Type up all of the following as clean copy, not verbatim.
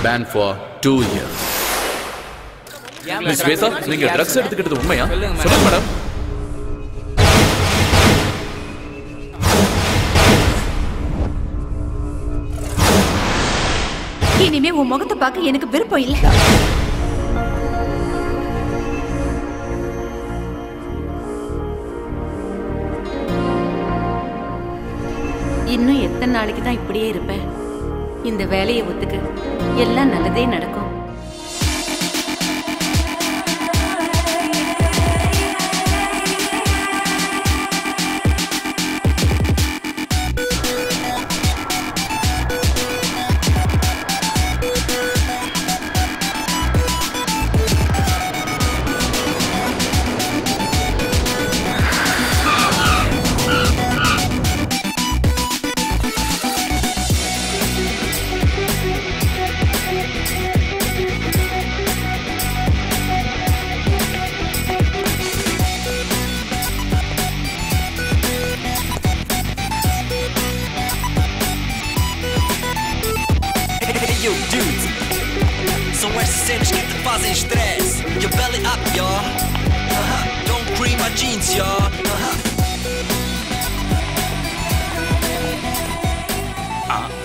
Banned for 2 years. Miss Sweta, நீங்க drugs எடுத்துக்கிட்டது உண்மையா? சொல்லுங்க மேடம். இனிமே உன் முகத்தை பார்க்க எனக்கு விருப்பம் இல்ல. இன்னும் எத்தனை நாளைக்கு தான் இப்படியே இருப்பேன்? இந்த வேலையை ஒத்துக்கு, எல்லாம் நல்லதே நடக்கும்.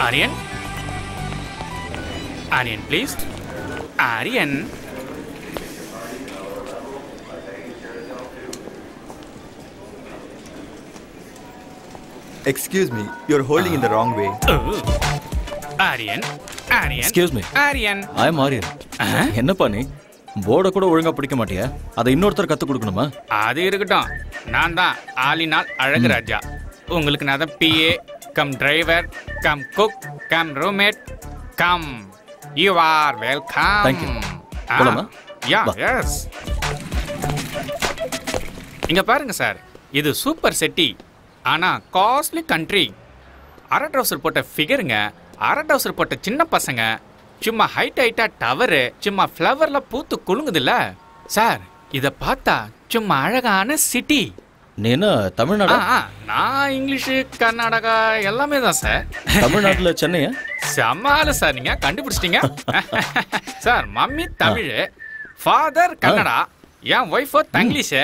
Aryan? Aryan, please. Aryan. Excuse me, you're holding in the wrong way. Aryan. Aryan. Excuse me. Aryan. I am Aryan. என்னப்பா நீ போர்டை கூட ஒழுங்கா பிடிக்க மாட்டியா? அதை இன்னொருத்தர் கத்து கொடுக்கணுமா? அது இருக்கட்டும். நான் தான் ஆலினால் அழகு ராஜா. உங்களுக்கு நான் தான் PA cum driver come cook come roommate come. You are welcome. Thank you. போலாமா? Yeah, yes. இங்க பாருங்க சார், இது சூப்பர் சிட்டி. ஆனா காஸ்ட்லி கண்ட்ரி. அரை ட்ரவுசர் போட்ட ஃபிகருங்க, அரை ட்ரவுசர் போட்ட சின்ன பசங்க, சும்மா ஹைட்டா டவரு, சும்மா ஃப்ளவர்ல பூத்து குலுங்குதுல்ல சார். இத பார்த்தா சும்மா அழகான சிட்டி. நீ என்ன தமிழ்நாடா? நான் இங்கிலீஷு கர்நாடகா எல்லாமே தான் சார். தமிழ்நாட்டுல சென்னையா? சமாளு சார், நீங்க கண்டுபிடிச்சிட்டீங்க சார். மம்மி தமிழ், ஃபாதர் கன்னடா, என் ஒய்ஃபோ தங்கிலீஷ்.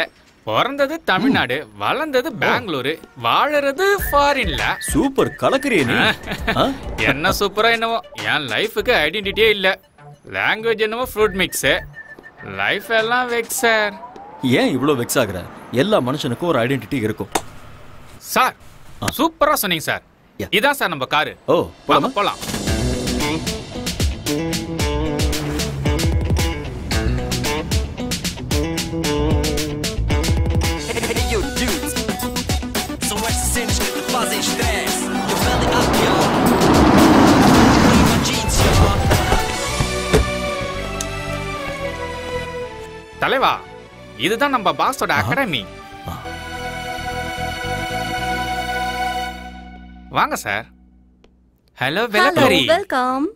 பிறந்தது தமிழ்நாடு, வளர்ந்தது பெங்களூரு, வாழறது ஃபாரின்ல. சூப்பர், கலக்குறியே நீ. என்ன சூப்பரா என்னவோ, என் லைஃபுக்கு ஐடென்டிட்டியே இல்ல. லாங்குவேஜ் என்னவோ ஃப்ரூட் மிக்ஸ், லைஃப் எல்லாம் வெக்ஸ் சார். ஏன் இவ்வளோ வெக்ஸ் ஆகுற? எல்லா மனுஷனுக்கும் ஒரு ஐடென்டிட்டி இருக்கும் சார். சூப்பரா சொன்னீங்க சார். இதான் சார் நம்ம காரு. ஓ, போலாமா? போலாம். தலைவா, இதுதான் நம்ம பாஸோட அகாடமி. வாங்க சார். ஹலோ வெலக்கரி. வெல்கம்.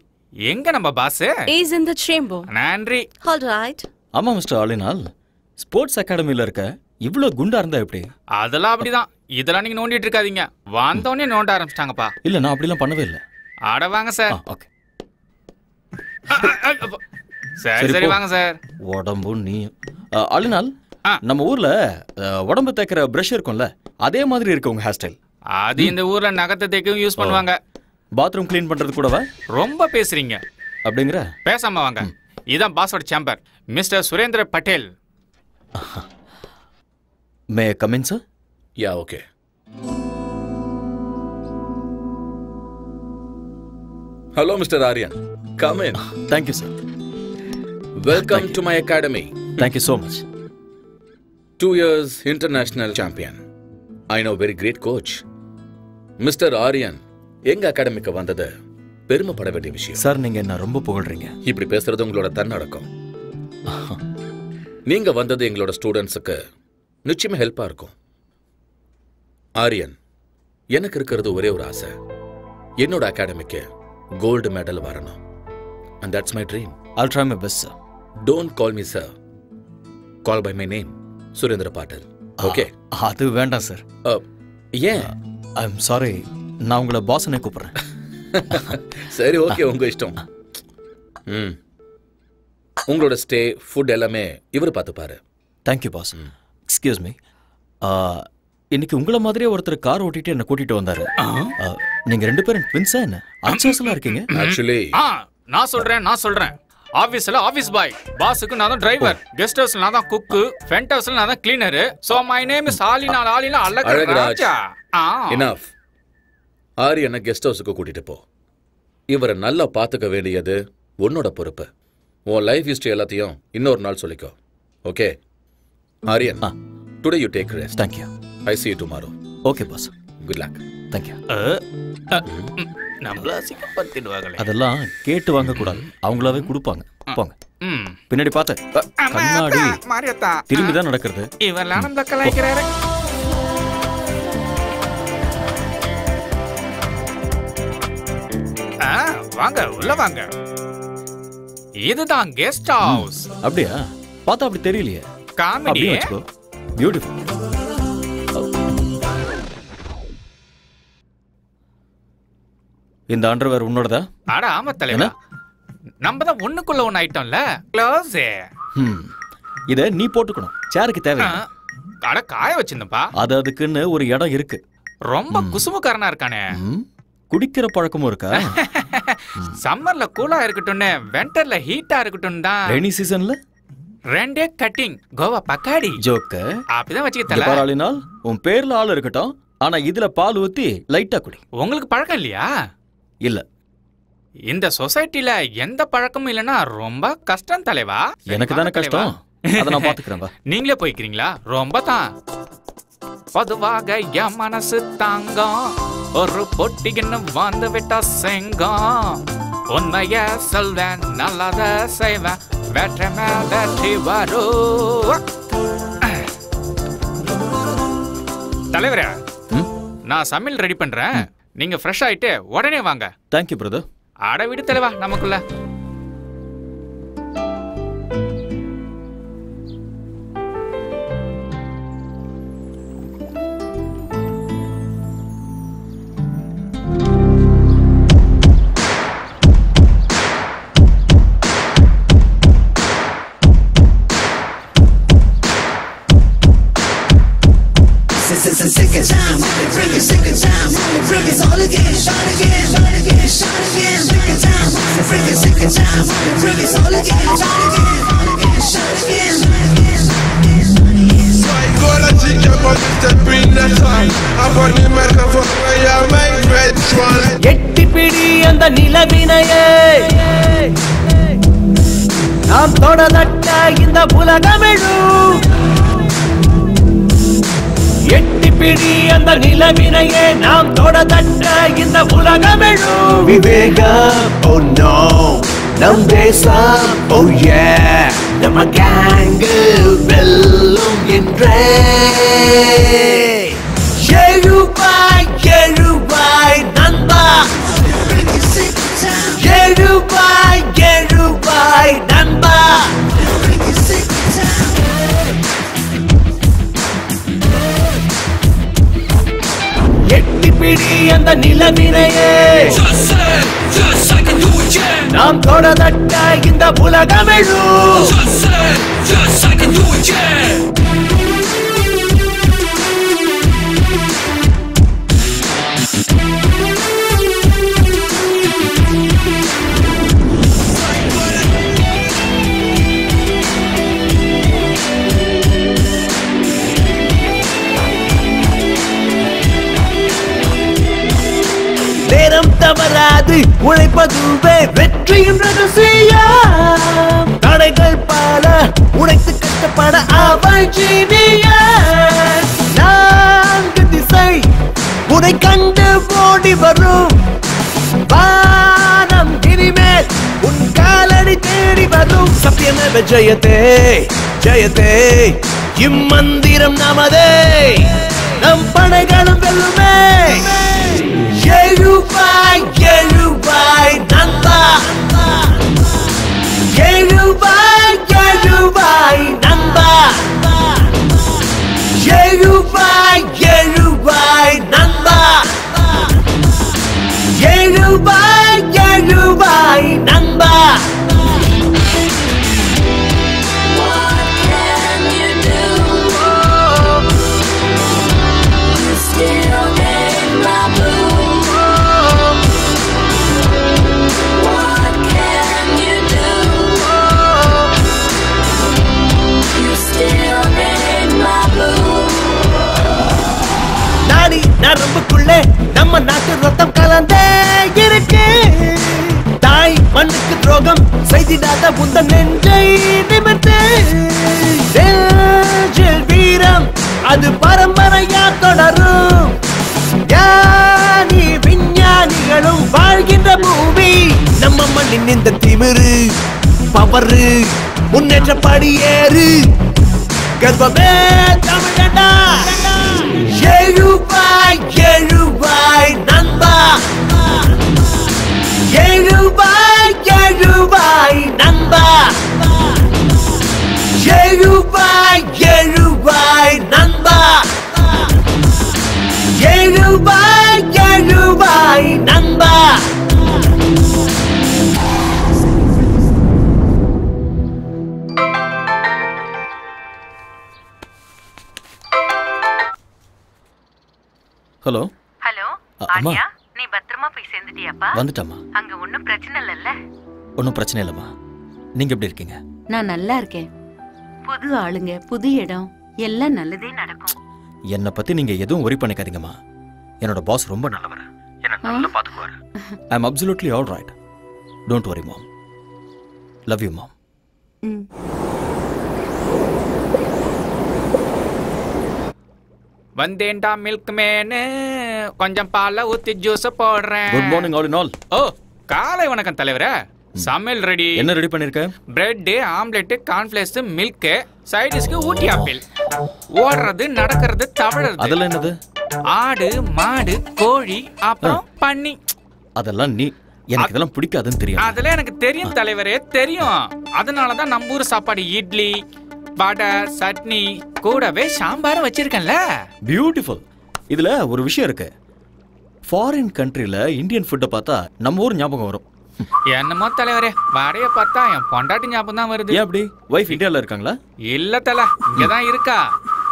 எங்க நம்ம boss? Is in the chamber. நன்றி. All right. ஆமா மிஸ்டர் ஆலினால், ஸ்போர்ட்ஸ் அகாடமில இருக்க இவ்ளோ குண்டா இருந்தா எப்படி? அதெல்லாம் அப்படிதான். இதெல்லாம் நீங்க நோண்டிட்டு இருக்காதீங்க. வந்தோடனே நோண்ட ஆரம்பிச்சிட்டாங்கப்பா. இல்ல, நான் அப்படிலாம் பண்ணவே இல்ல. ஆட வாங்க சார். ஓகே. சரி வாங்க சார். உடம்பு நீ ஆலினால், நம்ம ஊர்ல உடம்பு தேய்க்கிற பிரஷ் இருக்கும்ல, அதே மாதிரி இருக்கு உங்க ஹேர் ஸ்டைல். அது இந்த ஊர்ல நகத்தை தேய்க்கவும் யூஸ் பண்ணுவாங்க. பாத்ரூம் க்ளீன் பண்றது கூடவா? ரொம்ப பேசுறீங்க. அப்படிங்கிற? பேசாம வாங்க. இதான் பாஸோட chamber, mister Surendra Patel. May come in sir? Yeah, okay. Hello, Mr. Aryan. Come in. Thank you, sir. Welcome to my academy. Thank you so much. 2 years international champion. I know very great coach. Mr. Aryan, எங்க அகாடமிக்கு வந்தது பெருமைப்பட வேண்டிய விஷயம். Sir, நீங்க என்ன ரொம்ப புகழ்றீங்க. இப்படி பேசுறது உங்களோட தன்னடக்கம். நீங்க வந்தது எங்களோட ஸ்டூடெண்ட்ஸுக்கு நிச்சயமா ஹெல்ப்பா இருக்கும். ஆரியன், எனக்கு இருக்கிறது ஒரே ஒரு ஆசை. என்னோட அகாடமிக்கு கோல்டு மெடல் வரணும். And that's my dream. I'll try my best, sir. Don't call me sir. Call by my name, Surendra Patel. Okay? அது வேண்டாம் சார். ஏன்? I'm sorry. நான் உங்களை பாஸ்னே கூப்பிடுறேன். சரி, ஓகே, உங்க இஷ்டம். உங்களோட ஸ்டே ஃபுட் எல்லாமே இவர் பார்த்துப்பாரு. Thank you boss. எக்ஸ்கியூஸ் மீ, இன்னைக்கு உங்களை மாதிரியே ஒருத்தர் கார் ஓட்டிட்டு என்ன கூட்டிட்டு வந்தாரு. நீங்க 2 பேரும் ட்வின்ஸா என்ன? அன்சோசலா இருக்கீங்க. ஆக்சுவலி நான் சொல்றேன். ஆபீஸ்ல ஆபீஸ் பாய், பாஸுக்கு நான் தான் டிரைவர், கெஸ்ட் ஹவுஸ்ல நான் தான் குக்கு, ஃப்ரண்ட் ஹவுஸ்ல நான் தான் cleaner. So my name is Alina Azhagaraja. Enough. ஆரியனை கெஸ்ட் ஹவுஸுக்கு கூட்டிட்டு போ. இவரை நல்லா பார்த்துக்க வேண்டியது உன்னோட பொறுப்பு. உன் லைஃப் ஹிஸ்டரி எல்லாத்தையும் இன்னொரு நாள் சொல்லிக்கோ. Okay Aryan, today you take rest. Thank you. I see you tomorrow. Okay boss. Good luck. Thank you. நம்மள சிக்கப்படுத்திடுவாங்களே. அதெல்லாம் கேட்டு வாங்க கூடாது, அவங்களாவே கொடுப்பாங்க. போங்க. பின்னாடி பார்த்து கண்ணாடி மாரியத்தா திரும்பி தான் நடக்கிறது. இவெல்லாம் நம்மள கலாய்க்கிறாரு. வாங்க உள்ள வாங்க. இதுதான் கெஸ்ட் ஹவுஸ். அப்படியா? பார்த்தா அப்படி தெரியலையே. காமெடி. பியூட்டிஃபுல். இந்த அண்டர்வேர் உன்னோடதா? அட ஆமா தலைவா, நம்ம தான் ஒண்ணுக்குள்ள ஒண்ணு ஐட்டம்ல. க்ளோஸ். இத நீ போட்டுக்கணும், சேருக்கு தேவை. அட காய வச்சிருந்தப்பா. அதுக்குன்னு ஒரு இடம் இருக்கு. ரொம்ப குசுமுக்காரனா இருக்கானே. குடிக்கிற பழக்கமும் இருக்கா? சம்மர்ல கூலா இருக்கட்டும்னு, விண்டர்ல ஹீட்டா இருக்கட்டும் தான். ரெய்னி சீசன்ல 2 கட்டிங் கோவா பக்காடி ஜோக்க அப்படிதான் வச்சுக்கிட்டல. பாராளினால் உன் பேர்ல ஆள் இருக்கட்டும், ஆனா இதுல பால் ஊத்தி லைட்டா குடி. உங்களுக்கு பழக்கம் இல்லையா? இல்ல. இந்த சொசைட்டில எந்த பழக்கமும் இல்லனா ரொம்ப கஷ்டம் தலைவா. எனக்கு தானே கஷ்டம், அத நான் பாத்துக்கறேன். நீங்களே போய்க்கிறீங்களா? ரொம்ப தான். பொதுவாக என் மனசு தாங்கம், ஒரு பொட்டின்னு வந்து விட்டா செங்கம். உண்மைய சொல்வேன், நல்லத செய்வேன், வெற்றி மேல் வெற்றி வரும். தலைவரே, நான் சமையல் ரெடி பண்றேன், நீங்க ஃப்ரெஷ் ஆயிட்டு உடனே வாங்க. Thank you brother. அட விடு தலைவா, நமக்குள்ள Second time, bring it second time, bring it all again, shot again, shot again, shot again, second time, bring it second time, bring it all again, shot again, shot again, Gola chicken but step in the time. I want the microphone where you make red one. எட்டி பிடி அந்த நிலவினையே, நாம் தொடதட்ட இந்த உலகமெழும். எட்டி பிடி அந்த நிலவினையே, நாம் தொடதட்ட இந்த உலகமெழும். விவேகம், oh no, நம் தேசம், oh yeah, நம்ம கேங்கு வெல்லும் என்றே. எழுவாய் எழுவாய் நண்பா, எழுவாய் எழுவாய் நண்பா. எட்டி பிடி அந்த நிலவினையே, நாம் தொடதட்ட இந்த உலகமெழும். நேரம் தவறாது உழைப்பதுவே வெற்றியின் ரகசியம். தடைகள் பல உழைத்து கஷ்டப்பட அவள் ஜீனியஸ். 4 திசை உன்னை கண்டு ஓடி வரும். வானம் இனிமேல் உன் காலடி தேடி வரும். சத்தியமேவ ஜெயதே ஜெயதே, இம்மந்திரம் நமதே, நம் படைகளும் வெல்லுமே. எழுவாய் எழுவாய் நண்பா, எழுவாய் எழுவாய் நண்பா, எழுவாய் எழுவாய் நண்பா, எழுவாய் எழுவாய் நண்பா. துரோகம் செய்திடாத உந்தன் நெஞ்சை நிமிர்த்து நெஞ்சில் வீரம் அது பரம்பரையா தொடரும் ஞானி விஞ்ஞானிகளும் வாழ்கின்ற பூமி நம்ம மண்ணின் இந்த திமிரு பவரு முன்னேற்ற படியேறு கர்வமே தமிழண்டா எழுவாய் எழுவாய் நண்பா எழுவாய் எழுவாய் நண்பா எழுவாய் எழுவாய் நண்பா எழுவாய் எழுவாய் நண்பா ஹலோ ஹலோ அம்மா. ஆரியா, நீ பத்திரமா போய் சேர்ந்துட்டியாப்பா? வந்துட்டம்மா. அங்க ஒண்ணும் பிரச்சனை இல்லல்ல? ஒன்றும் பிரச்சனை இல்லைம்மா. நீங்க எப்படி இருக்கீங்க? நான் நல்லா இருக்கேன். புது ஆளுங்க, புது இடம், எல்லாம் நல்லதே நடக்கும். என்னை பத்தி நீங்க எதுவும் worry பண்ணிக்காதீங்கம்மா. என்னோட பாஸ் ரொம்ப நல்லவர். என்ன நல்லா பாத்துக்குவாரு. I am absolutely all right. Don't worry mom. Love you mom. வந்தேன்டா மில்க் மேனு, கொஞ்சம் பாலை ஊத்தி ஜூஸ் போடுறேன். Good morning all in all. ஓ, காலை வணக்கம் தலைவரே. சமையல் ரெடி. என்ன ரெடி பண்ணிருக்க? பிரெட், ஆம்லெட், கார்ன்ஃபிளேக்ஸ், மில்க், சைடிஷ்க்கு ஊட்டி ஆப்பிள். ஓடுறது, நடக்கிறது, தவழறது. அதெல்லாம் என்னது? ஆடு, மாடு, கோழி, அப்புறம் பன்னி. அதெல்லாம் நீ எனக்கு இதெல்லாம் பிடிக்காதுன்னு தெரியும். அதெல்லாம் எனக்கு தெரியும் தலைவரே, தெரியும். அதனாலதான் நம்ம ஊர் சாப்பாடு இட்லி, வடை, சட்னி, கூடவே சாம்பாரும் வச்சிருக்கேன்ல. பியூட்டிஃபுல். இதுல ஒரு விஷயம் இருக்கு. ஃபாரின் கண்ட்ரில இந்தியன் ஃபுட்டை பார்த்தா நம்ம ஊர் ஞாபகம் வரும். என்னமோ தலைவரே, வடைய பார்த்தா என் பொண்டாட்டி ஞாபகம் தான் வருது. ஏன் அப்படி? வைஃப் இந்தியால இருக்காங்களா? இல்ல தல, இங்கதான் இருக்கா.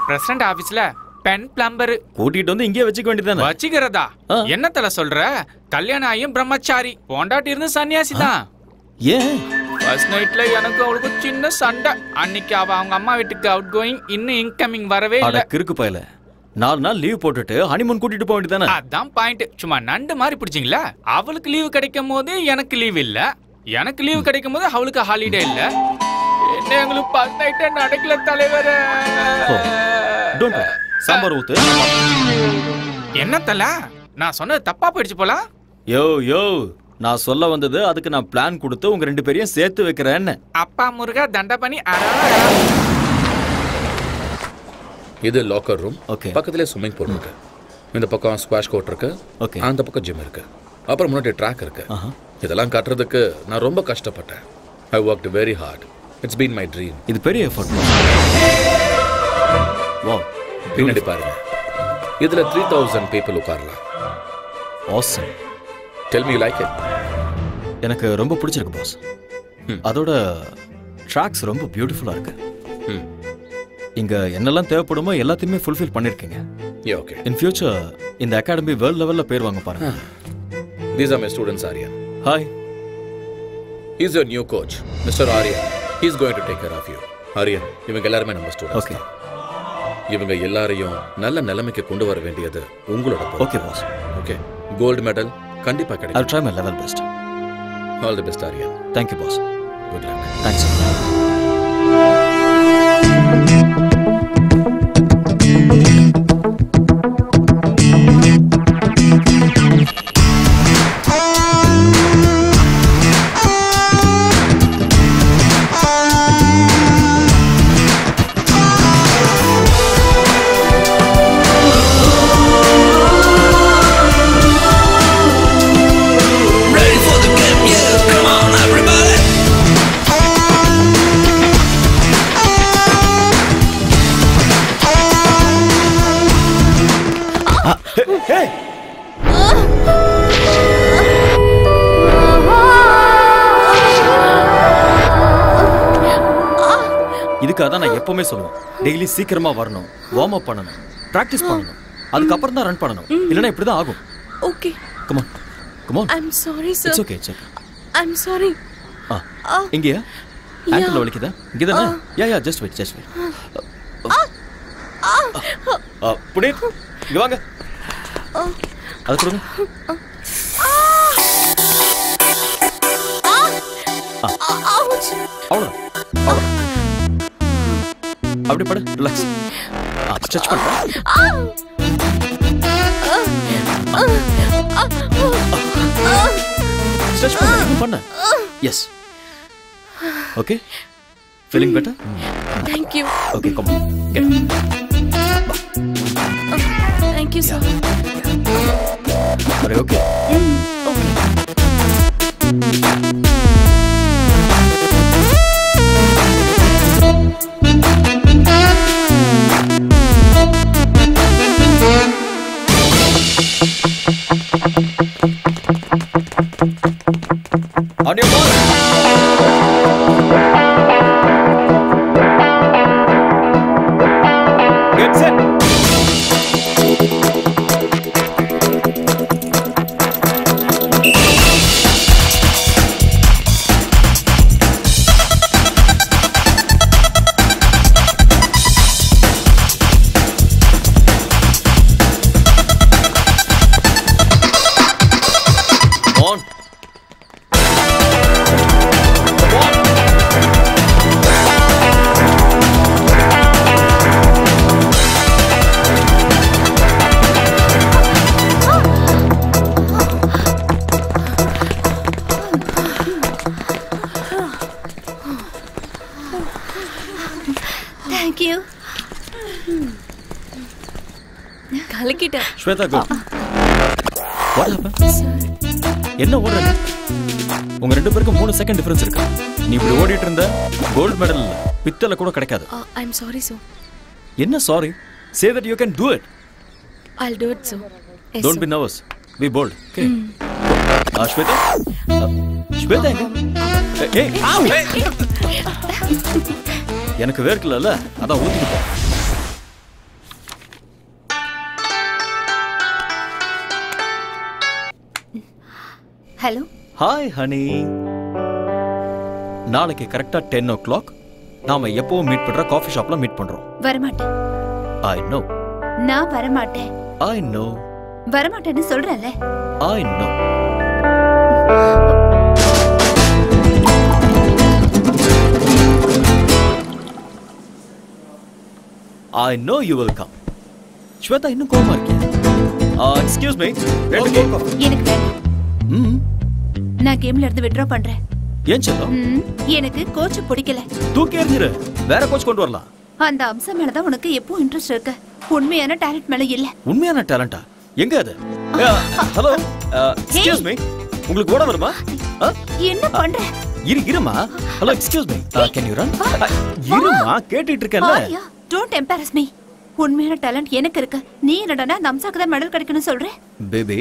பிரசிடண்ட் ஆபீஸ்ல பென் பிளம்பர். கூட்டிட்டு வந்து இங்கே வச்சுக்க வேண்டியதானே? வச்சுக்கிறதா? என்ன தல சொல்ற? கல்யாணம் ஆயும் பிரம்மச்சாரி, பொண்டாட்டி இருந்து சன்னியாசி தான். ஏன்? ஃபர்ஸ்ட் நைட்ல எனக்கு அவளுக்கு சின்ன சண்டை. அன்னைக்கு அவ அவங்க அம்மா வீட்டுக்கு அவுட் கோயிங், இன்னும் இன்கமிங் வரவே இல்ல. கிறுக்கு பயல. 4 நாள் லீவ் போட்டுட்டு ஹனிமூன் கூட்டிட்டு போக வேண்டியதானே? அதான் பாயிண்ட். சும்மா நண்டு மாதிரி பிடிச்சிங்களா? அவளுக்கு லீவு கிடைக்கும் போது எனக்கு லீவ் இல்ல, எனக்கு லீவு கிடைக்கும் போது அவளுக்கு ஹாலிடே இல்ல. என்ன எங்களுக்கு ஃபர்ஸ்ட் நைட்டே நடக்கல தலைவரே. Don't worry. சாம்பார் ஊத்து. என்ன தல, நான் சொன்னது தப்பா போயிடுச்சு போல. யோ யோ, நான் சொல்ல வந்தது அதுக்கு நான் பிளான் கொடுத்து உங்க 2 பேரையும் சேர்த்து வைக்கிறேன்னு. அப்பா முருகா தண்ட பண்ணி. இது லாக்கர் ரூம். ஓகே. பக்கத்துலேயே ஸ்விம்மிங் பூல் இருக்கு. இந்த பக்கம் ஸ்குவாஷ் கோர்ட் இருக்கு. ஓகே. அந்த பக்கம் ஜிம் இருக்கு. அப்புறம் முன்னாடி ட்ராக் இருக்கு. இதெல்லாம் கட்டுறதுக்கு நான் ரொம்ப கஷ்டப்பட்டேன். ஐ worked very hard. It's been my dream. இது பெரிய எஃபர்ட். வாவ். பின்னாடி பாருங்க. இதுல 3000 people உட்காரலாம். Awesome. Tell me you like it? எனக்கு ரொம்ப பிடிச்சிருக்கு பாஸ். அதோட ட்ராக்ஸ் ரொம்ப பியூட்டிஃபுல்லா இருக்கு. இங்க என்னெல்லாம் தேவைப்படுமோ எல்லாத்தையுமே ஃபுல்ஃபில் பண்ணிருக்கீங்க. Yeah, okay. In future இந்த அகாடமி வேர்ல்ட் லெவல்ல பேர் வாங்க பாருங்க. These are my students, Aryan. Hi. He's your new coach, Mr. Aryan. He's going to take care of you. Aryan, இவங்க எல்லாரும் நம்ம ஸ்டூடண்ட்ஸ். Okay. இவங்க எல்லாரையும் நல்ல நிலைமைக்கு கொண்டு வர வேண்டியது உங்களோட பொறுப்பு. Okay boss. Okay. Gold medal கண்டிப்பா கிடைக்கும். I'll try my level best. All the best, Aryan. Thank you boss. Good luck. Thanks. இதுக்காக தான் நான் எப்பவுமே சொல்லுவேன், டெய்லி சீக்கிரமா வரணும், வார்ம் அப் பண்ணணும், பிராக்டிஸ் பண்ணணும், அதுக்கப்புறம் தான் ரன் பண்ணணும். இல்லைன்னா இப்படி தான் ஆகும். Okay. Come on. Come on. I'm sorry, sir. It's okay, it's okay. I'm sorry. இங்கயா? ஆங்கிள் வலிக்குதா? இங்கதானே? Yeah just wait, just wait. Puneeth, இங்க வாங்க. அது கொடுங்க. அவ்வளோதான் அவ்வளோதான். அப்படி படு, ரிலாக்ஸ். ஸ்ட்ரெச் பண்ண. ஸ்ட்ரெச் பண்ண. Yes. Okay. Feeling better? Thank you. Okay, come on. Get up. Thank you, sir. Are you okay? Okay. On your mark. Get set. On. Thank you. கலக்கிட்டேன். Shweta, go. What happened? என்ன ஓடுற நீ? உங்க ரெண்டு பேருக்கு 3 second difference இருக்கு. நீ இப்படி ஓடிட்டு இருந்த கோல்ட் மெடல் இல்ல, பித்தளை கூட கிடைக்காது. I'm sorry, sir. என்ன sorry? Say that you can do it. I'll do it, sir. Yes, Don't sir. be nervous. Be bold. Okay. Shweta? Shweta எங்க? ஏய், ஆவ். எனக்கு வேர்க்கலல, அதான் ஊத்திட்டேன். Hello. Hi honey. நாளைக்கு கரெக்டா 10 o'clock நாம எப்பவும் மீட் பண்ற காஃபி ஷாப்ல மீட் பண்றோம். வரமாட்டேன். I know. நான் வரமாட்டேன். I know. வரமாட்டேன்னு சொல்றேன்ல. I know. I know you will come. Shweta இன்னும் கோவமா இருக்கியா? Excuse me. ரெண்டு கேக் காஃபி. எனக்கு வேண்டாம். நான் கேம்ல இருந்து வித்ட்ரா பண்றேன். ஏன் செல்லம்? எனக்கு கோச் பிடிக்கல. தூக்கி எறிஞ்சிரு. வேற கோச் கொண்டு வரலாம். அந்த அம்சம் மேல தான் உனக்கு எப்போ இன்ட்ரெஸ்ட் இருக்கு. உண்மையான டாலன்ட் மேல இல்ல. உண்மையான டாலண்டா? எங்க அது? ஹலோ. Excuse me. உங்களுக்கு ஓட வருமா? என்ன பண்ற? இருமா. Hello, excuse me. Can you run? இருமா, கேட்டிட்டு இருக்கேன்ல. Don't embarrass me. உண்மையான டாலன்ட் எனக்கு இருக்கு. நீ என்னடா அந்த அம்சாக்கு தான் மெடல் கிடைக்கணும் சொல்ற? பேபி,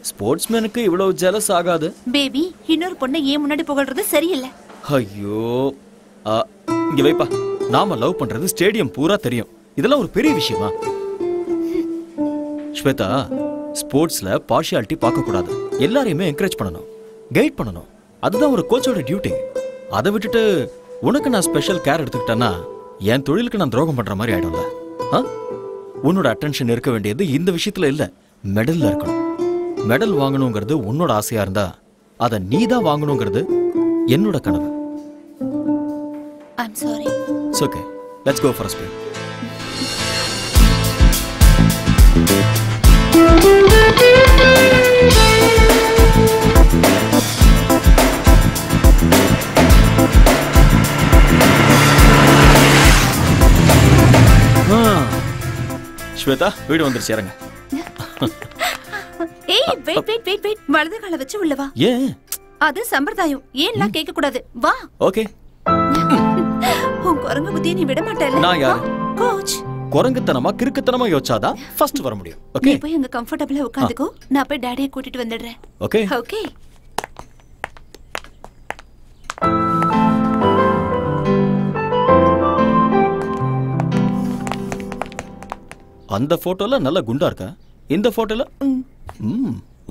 ஸ்போர்ட்ஸ்மேனுக்கு இவ்வளவு ஜெலஸ் ஆகாது. பேபி, இன்னொரு பொண்ணை ஏன் முன்னாடி புகழ்றது சரியில்லை. ஐயோ, இங்க வைப்பா. நாம லவ் பண்றது ஸ்டேடியம் பூரா தெரியும். இதெல்லாம் ஒரு பெரிய விஷயமா? ஸ்வேதா, ஸ்போர்ட்ஸ்ல பார்ஷியாலிட்டி பார்க்க கூடாது. எல்லாரையுமே என்கரேஜ் பண்ணணும், கைட் பண்ணணும். அதுதான் ஒரு கோச்சோட டியூட்டி. அதை விட்டுட்டு உனக்கு நான் ஸ்பெஷல் கேர் எடுத்துக்கிட்டேன்னா என் தொழிலுக்கு நான் துரோகம் பண்ற மாதிரி ஆயிடும்ல. உன்னோட அட்டென்ஷன் இருக்க வேண்டியது இந்த விஷயத்துல இல்ல, மெடல்ல இருக்கணும். மெடல் வாங்கணுங்கிறது உன்னோட ஆசையா இருந்தா அதை நீ தான் வாங்கணுங்கிறது என்னோட கனவு. I'm sorry. It's okay. Let's go for a spin. Shweta, வீடு வந்துருச்சு, இறங்க. ஏய், வெயிட். வலது காலை வச்சு உள்ள வா. ஏன்? அது சம்பிரதாயம். ஏன்லாம் கேட்க கூடாது. வா. ஓகே. உன் குரங்கு புத்தியை நீ விட மாட்டேல்ல? நான் யாரு? கோச். குரங்குத்தனமா கிறுக்குத்தனமா யோசிச்சாதான் ஃபர்ஸ்ட் வர முடியும். ஓகே. நீ போய் அங்க கம்ஃபர்ட்டபிளா உட்கார்ந்துக்கோ. நான் போய் டாடியை கூட்டிட்டு வந்துடுறேன். ஓகே. ஓகே. அந்த போட்டோல நல்ல குண்டா இருக்கா, இந்த போட்டோல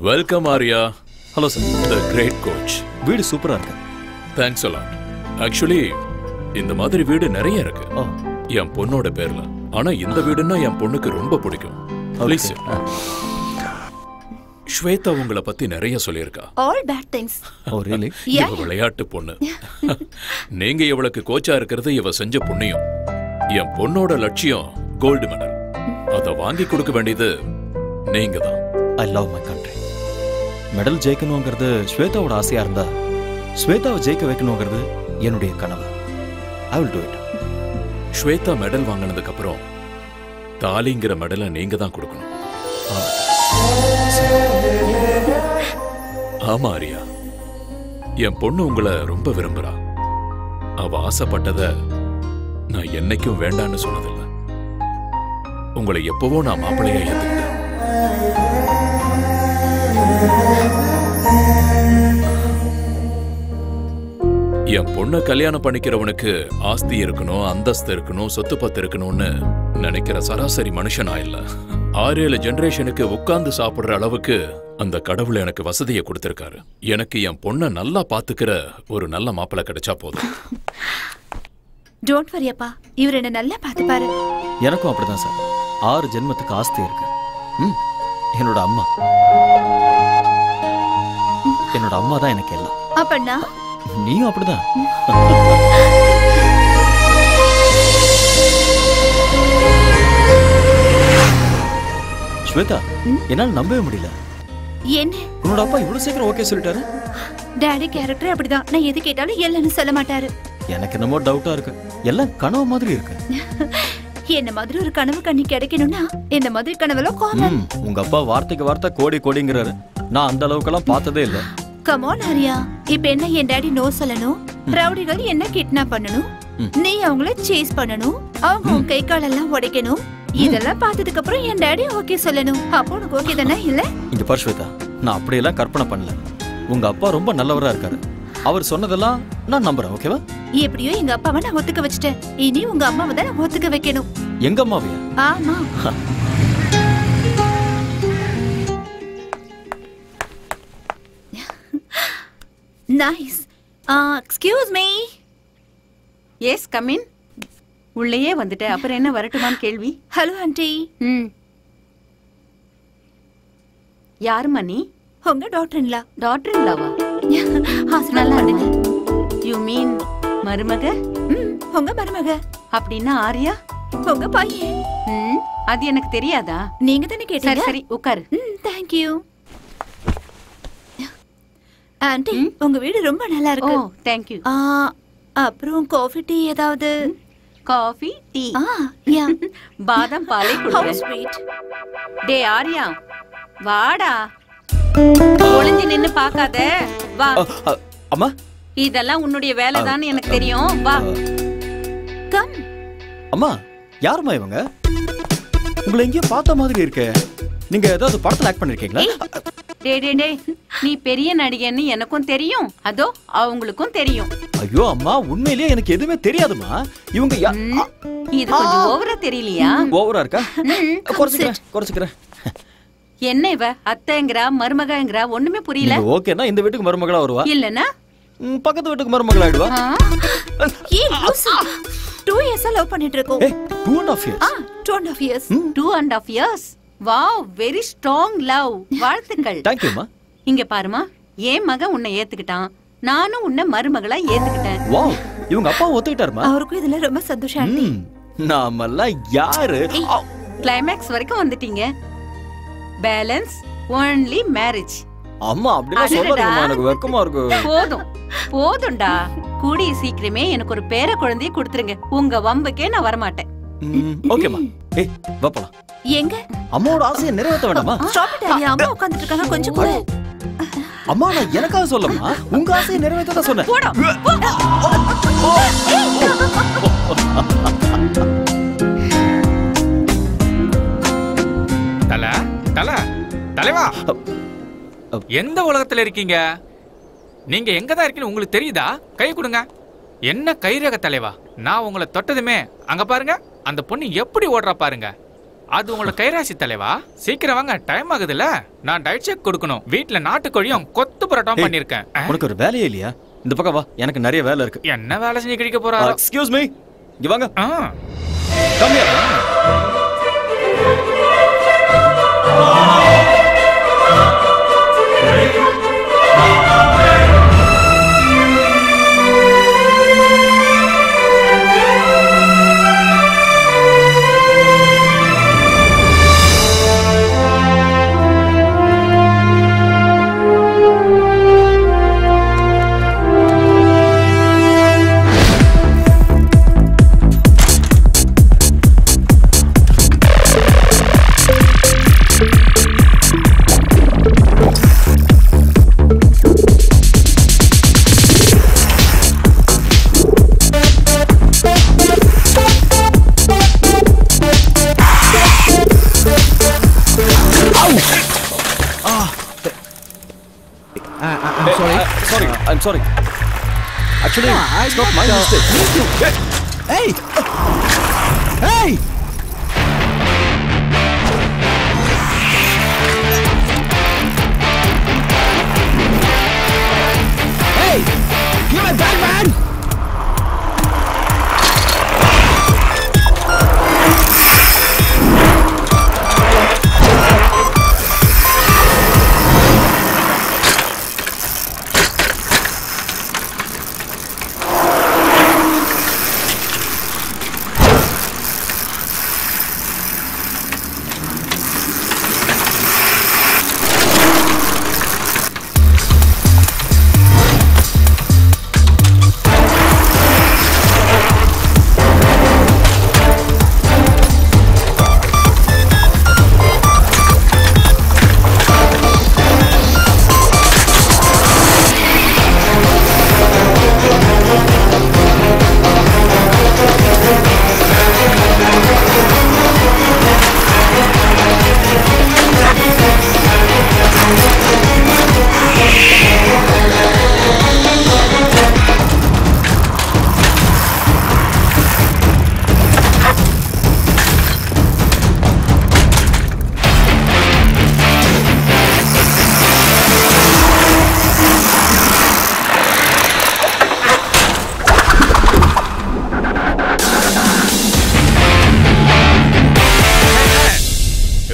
welcome Arya. Hello sir. The great coach. வீடு சூப்பரா இருக்கு. Thanks a lot. ஆக்சுவலி இந்த மாதிரி வீடு நிறைய இருக்கு என் பொண்ணோட பேர்ல. ஆனா இந்த வீடுன்னா என் பொண்ணுக்கு ரொம்ப பிடிக்கும். ப்ளீஸ். ஸ்வேதா உங்களை பத்தி நிறைய சொல்லியிருக்கா. All bad things. ஓ ரியலி? இவ விளையாட்டு பொண்ணு. நீங்க இவளுக்கு கோச்சா இருக்கிறது இவ செஞ்ச புண்ணியம். என் பொண்ணோட லட்சியம் கோல்டு மெடல். அத வாங்கி கொடுக்க வேண்டியது நீங்க தான். I love my country. Medal ஜெயிக்கணுங்கிறது ஸ்வேதாவோட ஆசையா இருந்தா ஸ்வேதாவை ஜெயிக்க வைக்கணுங்கிறது என்னுடைய கனவு. I will do it. Shweta medal வாங்கினதுக்கு அப்புறம் தாலிங்கிற மெடலை நீங்க தான் கொடுக்கணும். ஆமா ஆரியா, என் பொண்ணு உங்களை ரொம்ப விரும்புறா. அவ ஆசைப்பட்டத நான் என்னைக்கும் வேண்டான்னு சொன்னதில்லை. உங்களை எப்பவோ நான் மாப்பிள்ளையா ஏத்துக்கிட்டேன். என் பொண்ணை கல்யாணம் பண்ணிக்கிறவனுக்கு ஆஸ்தி இருக்கணும், அந்தஸ்து இருக்கணும், சொத்து பத்து இருக்கணும்னு நினைக்கிற சராசரி மனுஷனா இல்ல. 6-7 ஜெனரேஷனுக்கு உட்கார்ந்து சாப்பிடுற அளவுக்கு அந்த கடவுள் எனக்கு வசதியை கொடுத்திருக்காரு. எனக்கு என் பொண்ணை நல்லா பாத்துக்கிற ஒரு நல்ல மாப்பிள்ளை கிடைச்சா போதும். டோன்ட் வரி அப்பா, இவர் என்ன நல்லா பாத்துப்பாரு. எனக்கும் அப்படிதான் சார். 6 ஜென்மத்துக்கு ஆஸ்தி இருக்கு. என்னோட அம்மா தான் எனக்கு எல்லாம். அப்பண்ணா நீயும் அப்படிதான். ஸ்வேதா, என்னால நம்பவே முடியல. என்ன உன்னோட அப்பா இவ்வளவு சீக்கிரம் ஓகே சொல்லிட்டாரு? டாடி கேரக்டர் அப்படிதான். நான் எது கேட்டாலும் இல்லன்னு சொல்ல மாட்டாரு. எனக்கு என்னமோ டவுட்டா இருக்கு. எல்லாம் கனவு மாதிரி இருக்கு. என்ன மாதிரி ஒரு கனவு கண்ணி கிடைக்கணும்னா இந்த மாதிரி கனவுல காமன். உங்க அப்பா வார்த்தைக்கு வார்த்தை கோடி கோடிங்கிறாரு. நான் அந்த அளவுக்கெல்லாம் பார்த்ததே இல்ல. கம் ஆன் ஆரியா, இப்ப என்ன என் டாடி நோ சொல்லணும், ரவுடிகள் என்ன கிட்னாப் பண்ணணும், நீ அவங்கள சேஸ் பண்ணணும், அவங்க உன் கை காலெல்லாம் உடைக்கணும். இதெல்லாம் பார்த்ததுக்கு அப்புறம் என் டாடி ஓகே சொல்லணும். அப்போ உனக்கு ஓகே தானே? இல்ல இங்க பாரு ஸ்வேதா, நான் அப்படியெல்லாம் கற்பனை பண்ணல. உங்க அப்பா ரொம்ப நல்லவரா இருக்காரு. அவர் சொன்னதெல்லாம் நான் நம்புறேன். ஓகேவா? எப்படியோ எங்க அப்பாவை நான் ஒத்துக்க வச்சுட்டேன். இனி உங்க அம்மாவை தான் நான் ஒத்துக்க வைக்கணும். எங்க அம்மாவையா? ஆமா. Nice. Excuse me. Yes come in. உள்ளேயே வந்துட்ட, அப்புறம் என்ன வரட்டுமான்னு கேள்வி? Hello aunty. யாருமா நீ? உங்க டாக்டர்-இன்-லா. டாக்டர்-இன்-லாவா? நல்லா இருங்க. யூ மீன் மருமக? உங்க மருமக. அப்படின்னா ஆரியா உங்க பையன். அது எனக்கு தெரியாதா? நீங்க தானே கேட்டீங்க. சரி உட்காரு. Thank you. ஆண்டி, உங்க வீடு ரொம்ப நல்லா இருக்கு. Oh thank you. அப்புறம் காஃபி டீ ஏதாவது? Coffee tea? யா. பாதாம் பாலே குடிங்க. டே ஆரியா வாடா, ஒளிஞ்சு நின்னு பாக்காத, வா. அம்மா, இதெல்லாம் உன்னுடைய வேலைதான் எனக்கு தெரியும், வா. கம். அம்மா, யாருமா இவங்க? உங்களை எங்கேயோ பார்த்த மாதிரி இருக்கே. நீங்க ஏதாவது படத்துல ஆக்ட் பண்ணிருக்கீங்களா? டே டே டே, நீ பெரிய நடிகன்னு எனக்கும் தெரியும், அதோ அவங்களுக்கும் தெரியும். ஐயோ அம்மா, உண்மையிலேயே எனக்கு எதுவுமே தெரியாதுமா. இவங்க இது கொஞ்சம் ஓவரா தெரியலையா? ஓவரா இருக்கா? குறைச்சுக்கிறேன். என்ன இவ அத்தைங்கறா மருமகங்கறா ஒண்ணுமே புரியல. ஓகேனா இந்த வீட்டுக்கு மருமகளா வருவா? இல்லனா பக்கத்து வீட்டுக்கு மருமகளா ஆயிடுவா? ஏய் லூசு, 2 இயர்ஸா லவ் பண்ணிட்டு இருக்கோம். 2.5 years. 2.5 years. 2.5 years. Wow, very strong love. வாழ்த்துக்கள். Thank you மா. இங்க பாருமா, என் மகன் உன்னை ஏத்துக்கிட்டான், நானும் உன்னை மருமகளா ஏத்துக்கிட்டேன். வாவ், இவங்க அப்பா ஒத்துக்கிட்டாருமா? அவருக்கும் இதுல ரொம்ப சந்தோஷம் ஆண்டி. நாமெல்லாம் யாரு? கிளைமாக்ஸ் வரைக்கும் வந்துட்டீங்க. Balance only marriage. அம்மா அப்படிலாம் சொல்லாதீங்கமா, எனக்கு வெக்கமா இருக்கு. போதும்டா, கூடிய சீக்கிரமே எனக்கு ஒரு பேர குழந்தையை கொடுத்துருங்க. உங்க வம்புக்கே நான் வர மாட்டேன். ஓகேமா. ஏய் வா போலாம். எங்க? அம்மாவோட ஆசையை நிறைவேற்ற வேண்டாமா? ஸ்டாப் இட் ஆரியா, அம்மா உட்கார்ந்துட்டு இருக்காங்க, கொஞ்சம் கூட. அம்மா நான் எனக்காக சொல்லமா, உங்க ஆசையை நிறைவேற்ற தான் சொன்னேன். போடா. தலைவா, எந்த உலகத்துல இருக்கீங்க? நீங்க எங்க தான் இருக்கீங்க உங்களுக்கு தெரியுதா? கை கொடுங்க. என்ன கைரேக தலைவா, நான் உங்களை தொட்டதுமே அங்க பாருங்க, அந்த பொண்ணு எப்படி ஓடுறா பாருங்க. அது உங்களோட கைராசி தலைவா. சீக்கிரம் வாங்க, டைம் ஆகுதுல்ல. நான் டயட் செக் கொடுக்கணும். வீட்டுல நாட்டுக்கோழியும் கொத்து பரோட்டாவும் பண்ணிருக்கேன். உனக்கு ஒரு வேலையே இல்லையா? இந்த பக்கம் வா, எனக்கு நிறைய வேலை இருக்கு. என்ன வேலை செஞ்சு கிடைக்க போறா? எக்ஸ்கியூஸ் மீ, இங்க வாங்க. Come here. I'm sorry. I'm sorry. Actually, it's not my mistake. Hey! Hey! Hey! Give me back, man!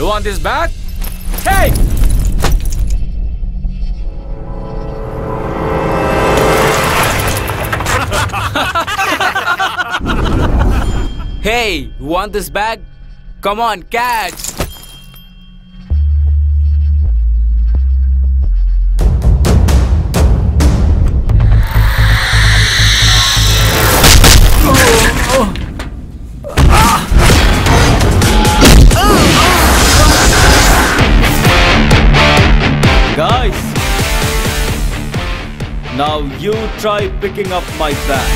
Want this back? Hey! Hey, you want this bag? Come on, catch! Guys, now you try picking up my bag.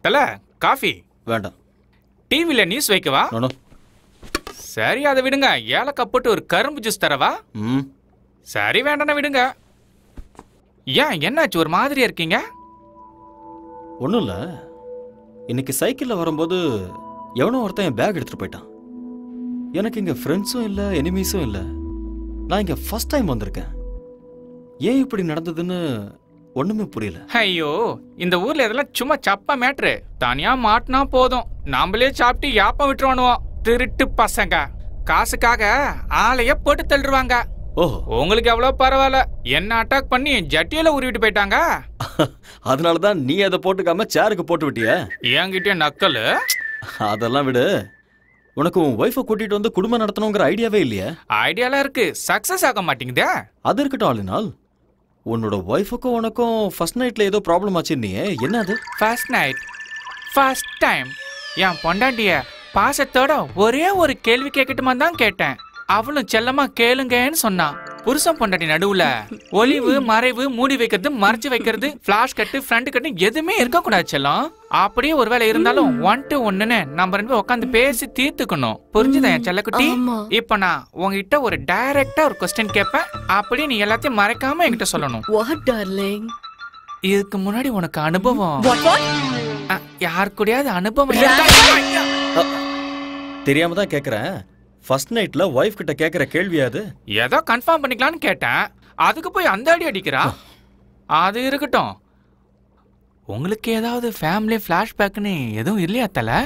தல coffee வேண்டாம். டிவில news வைக்கவா? No. சரி அதை விடுங்க. ஏலக்காய் போட்டு ஒரு கரும்பு ஜூஸ் தரவா? சரி வேண்டாம் விடுங்க. ஏன் என்னாச்சு ஒரு மாதிரியா இருக்கீங்க? ஒன்றும் இல்லை, இன்னைக்கு சைக்கிளில் வரும்போது எவனோ ஒருத்தன் என் பேக் எடுத்துகிட்டு போயிட்டான். எனக்கு இங்கே ஃப்ரெண்ட்ஸும் இல்லை எனிமீஸும் இல்லை. நான் இங்கே ஃபர்ஸ்ட் டைம் வந்திருக்கேன். ஏன் இப்படி நடந்ததுன்னு ஒண்ணுமே புரியல. ஐயோ, இந்த ஊர்ல இதெல்லாம் சும்மா சப்பா மேட்ரு. தனியா மாட்டினா போதும், நாமளே சாப்பிட்டு யாப்பம் விட்டுருவானுவோம். திருட்டு பசங்க காசுக்காக ஆளைய போட்டு தள்ளுவாங்க. ஓஹோ, உங்களுக்கு எவ்வளவு பரவாயில்ல, என்ன அட்டாக் பண்ணி ஜட்டியில உருவிட்டு போயிட்டாங்க. அதனாலதான் நீ அதை போட்டுக்காம சேருக்கு போட்டு விட்டிய. என்கிட்ட நக்கல். அதெல்லாம் விடு. உனக்கு உன் ஒய்ஃபை கூட்டிட்டு வந்து குடும்பம் நடத்தணுங்கிற ஐடியாவே இல்லையா? ஐடியாலாம் இருக்கு, சக்சஸ் ஆக மாட்டேங்குதே. அது இருக்கட்டும் ஆளுநாள். உன்னோட ஒய்ஃபுக்கும் உனக்கும் ஃபர்ஸ்ட் நைட்ல ஏதோ ப்ராப்ளம் ஆச்சுன்னியே, என்ன அது? ஃபர்ஸ்ட் நைட் ஃபர்ஸ்ட் டைம் என் பொண்டாட்டிய பாசத்தோட ஒரே ஒரு கேள்வி கேட்கட்டுமா தான் கேட்டேன். அவளும் செல்லமா கேளுங்கன்னு சொன்னான். புருஷன் பொண்டாட்டி நடுவுல ஒளிவு மறைவு மூடி வைக்கிறது மறைச்சு வைக்கிறது ஃபிளாஷ் கட்டு ஃப்ரண்ட் கட்டு எதுவுமே இருக்க கூடாது செல்லம். அப்படியே ஒருவேளை இருந்தாலும் 1 to 1ன்னு நம்ம ரெண்டு பேரும் உட்காந்து பேசி தீர்த்துக்கணும். புரிஞ்சுதா என் செல்லக்குட்டி? இப்ப நான் உங்ககிட்ட ஒரு டைரக்டா ஒரு கொஸ்டின் கேட்பேன், அப்படியே நீ எல்லாத்தையும் மறைக்காம என்கிட்ட சொல்லணும். What darling? இதுக்கு முன்னாடி உனக்கு அனுபவம் யார் கூடயாவது அனுபவம் தெரியாம தான் கேக்குறேன். ஃபர்ஸ்ட் நைட்ல வைஃப் கிட்ட கேக்குற கேள்வியாது? ஏதோ கன்ஃபார்ம் பண்ணிக்கலாம்னு கேட்டேன், அதுக்கு போய் அந்த அடி அடிக்கிறா. அது இருக்கட்டும், உங்களுக்கு ஏதாவது ஃபேமிலி ஃபிளாஷ்பேக்னு எதுவும் இல்லையா தல?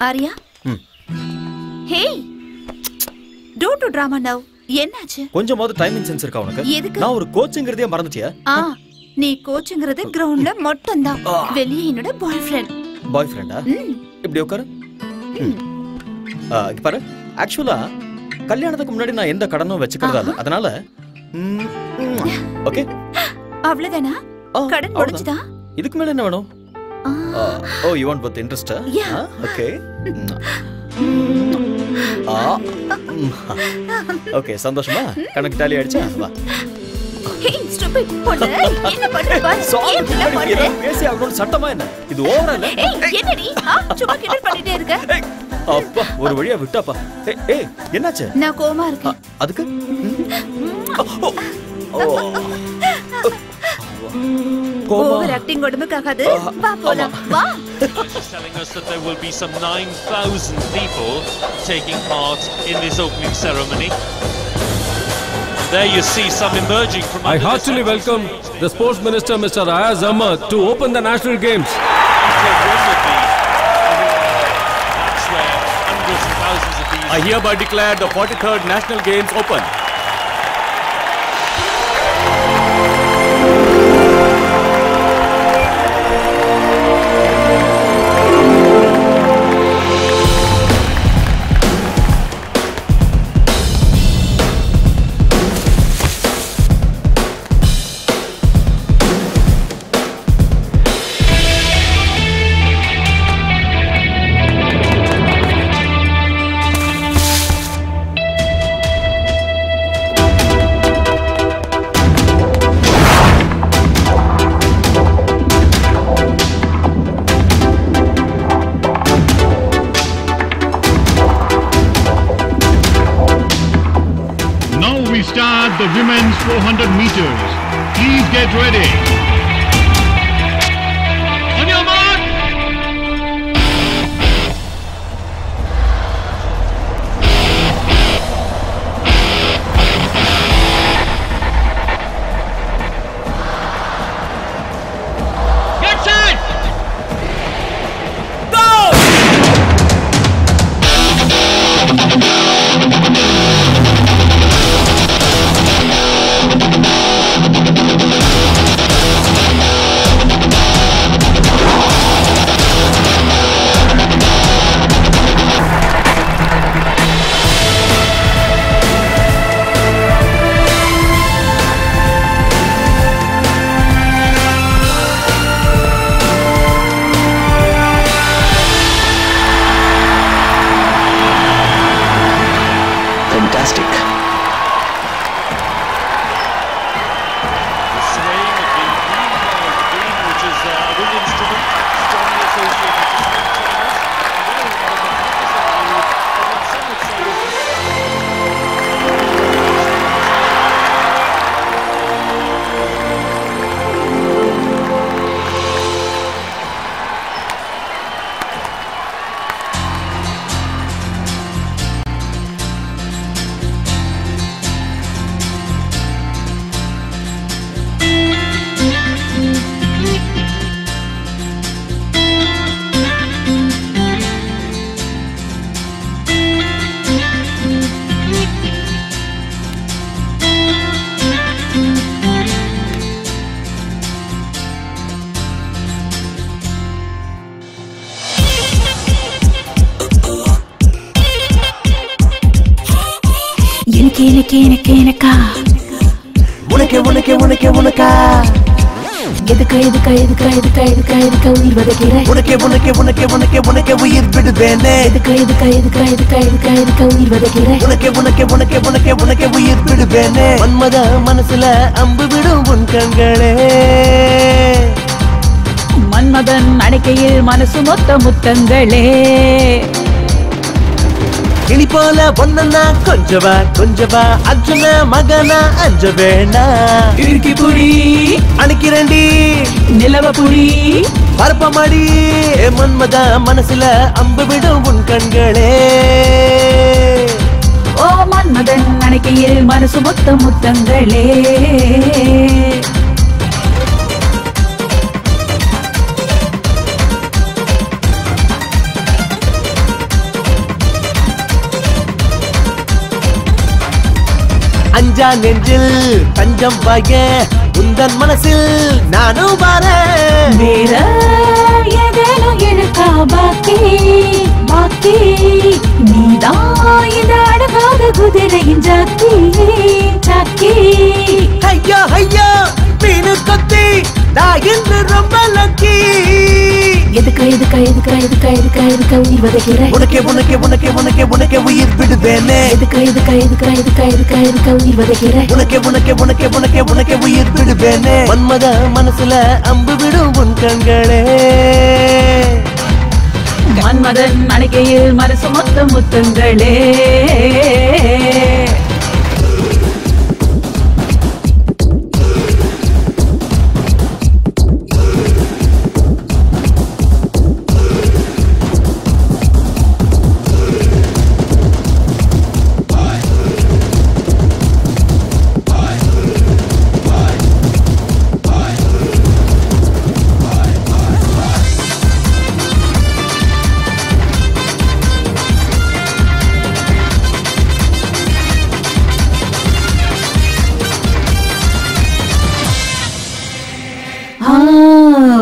Aarya hey don't do drama now என்னாச்சு கொஞ்சமாவது டைமிங் சென்ஸ் இருக்கா உனக்கு எதுக்கு நான் ஒரு கோச்சிங்கிறதே மறந்துட்டியா நீ கோச்சிங்கிறது கிரவுண்ட்ல மட்டும் தான் வெளியே என்னோட பாய் ஃப்ரெண்டா இப்படி உட்காரு இங்க பாரு ஆக்சுவலா கல்யாணத்துக்கு முன்னாடி நான் எந்த கடனும் வச்சுக்கிறதா இல்ல அதனால ஓகே அவ்வளவுதானா கடன் முடிஞ்சுதா இதுக்கு மேல என்ன வேணும் Oh, you want both interest? Yeah. Okay. Okay, சந்தோஷமா? கணக்கு டாலி ஆயிடுச்சா? வா. Hey, stupid. போடு. என்ன பண்ற பாரு. என்ன பண்ற? பேசி அவனோட சட்டமா என்ன? இது ஓவரா இல்ல? ஏய், என்னடி? சும்மா கிண்டல் பண்ணிட்டே இருக்க. அப்பா, ஒரு வழியா விட்டாப்பா. ஏய், என்னாச்சு? நான் கோவமா இருக்கேன். அதுக்கு? Over acting உடம்புக்காகாது. வா போலாம். வா. Telling us that there will be some 9,000 people taking part in this opening ceremony. There you see some emerging from I heartily welcome the Sports Minister Mr. Ayaz Ahmad to open the National Games. I hereby declare the 43rd National Games open. The women's 400 meters. Please get ready. On your mark. Get set. Go. Fantastic. The swaying of the green, which is a wind instrument, strongly associated with எனக்கா உனக்கா எதுக்கு உயிர் வதைக்கிற உனக்கே உயிர் விடுவேனே எதுக்கு உயிர் வதைக்கிற உனக்கே உயிர் விடுவேனே மன்மத மனசுல அம்பு விடும் உன் கண்களே மன்மதன் அணைக்கையில் மனசு மொத்த முத்தங்களே கிளி போல ஒன்னா கொஞ்சவா அர்ஜுன மகனா அஞ்ச வேணா இறுக்கி புடி அணைக்கிறண்டி நிலவ புடி பரப்பமாடி மன்மதா மனசுல அம்பு விடும் உன் கண்களே ஓ மன்மதன் அணைக்கையில் மனசு மொத்த முத்தங்களே அஞ்சா நெஞ்சில் தஞ்சம் பாய உந்தன் மனசில் நானும் வரேன் வேற ஏதேனும் எனக்கா பாக்கி நீதான் இந்த அழகாத குதிரையின் ஜாக்கி ஐயோ மீனு கொத்தி நான் இன்று ரொம்ப லக்கி எதுக்கா உயிர் வதைக்கிறேன் உனக்கே உயிர் விடுவேனே எதுக்கா உயிர் வதைக்கிறேன் உனக்கே உயிர் விடுவேனே மன்மத மனசுல அம்பு விடும் உன் கண்களே மன்மதன் அணைக்கையில் மனசு மொத்த முத்தங்களே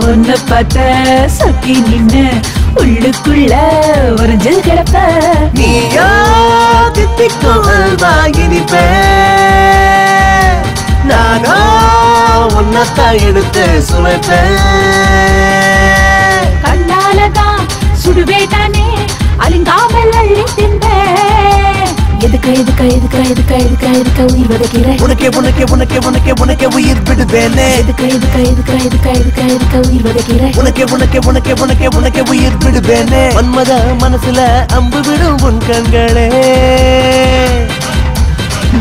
உன்னை பார்த்த சொக்கி நின்னு உள்ளுக்குள்ள உறைஞ்சு கிடப்ப நீயோ தித்திக்கும் அல்வாயினிப்பே நானோ உன்னத்தான் எடுத்து சுவைப்பேன் கண்ணாலதான் சுடுவேட்டானே அலிங்காமல் அள்ளி தின்பேன் எதுக்கா உயிர் வதைக்கிறேன் உனக்கே உயிர் விடுவேனே எதுக்கா உயிர் வதைக்கிறேன் உனக்கே உயிர் விடுவேனே மன்மத மனசுல அம்பு விடும் உன் கண்களே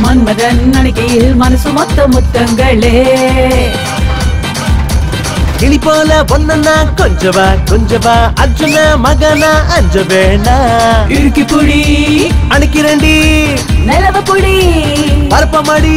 மன்மதன் அணைக்கையில் மனசு மொத்த முத்தங்களே கிளி போல ஒன்னா கொஞ்சவா அர்ஜுன மகனா அஞ்ச வேணா இறுக்கி புடி அணைக்கிறண்டி நிலவ புடி பரப்பமாடி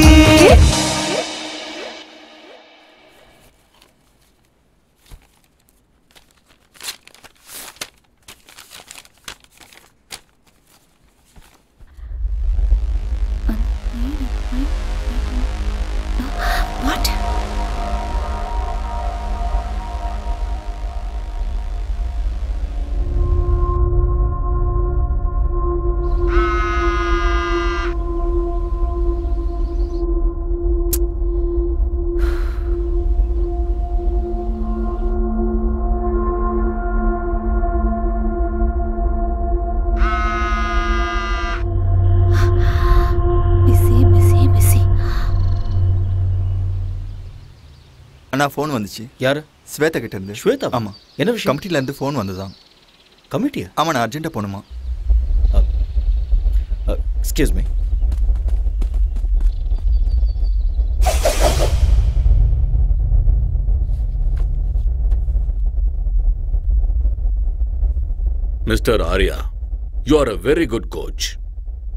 அண்ணா ஃபோன் வந்துச்சு. யாரு? ஸ்வேதா கிட்ட இருந்து. ஸ்வேதா? ஆமா. என்ன விஷயம்? கமிட்டில இருந்து ஃபோன் வந்ததான். கமிட்டியா? ஆமா, நான் அர்ஜென்ட்டா போணுமா. Excuse me. Mr. Arya, you are a very good coach.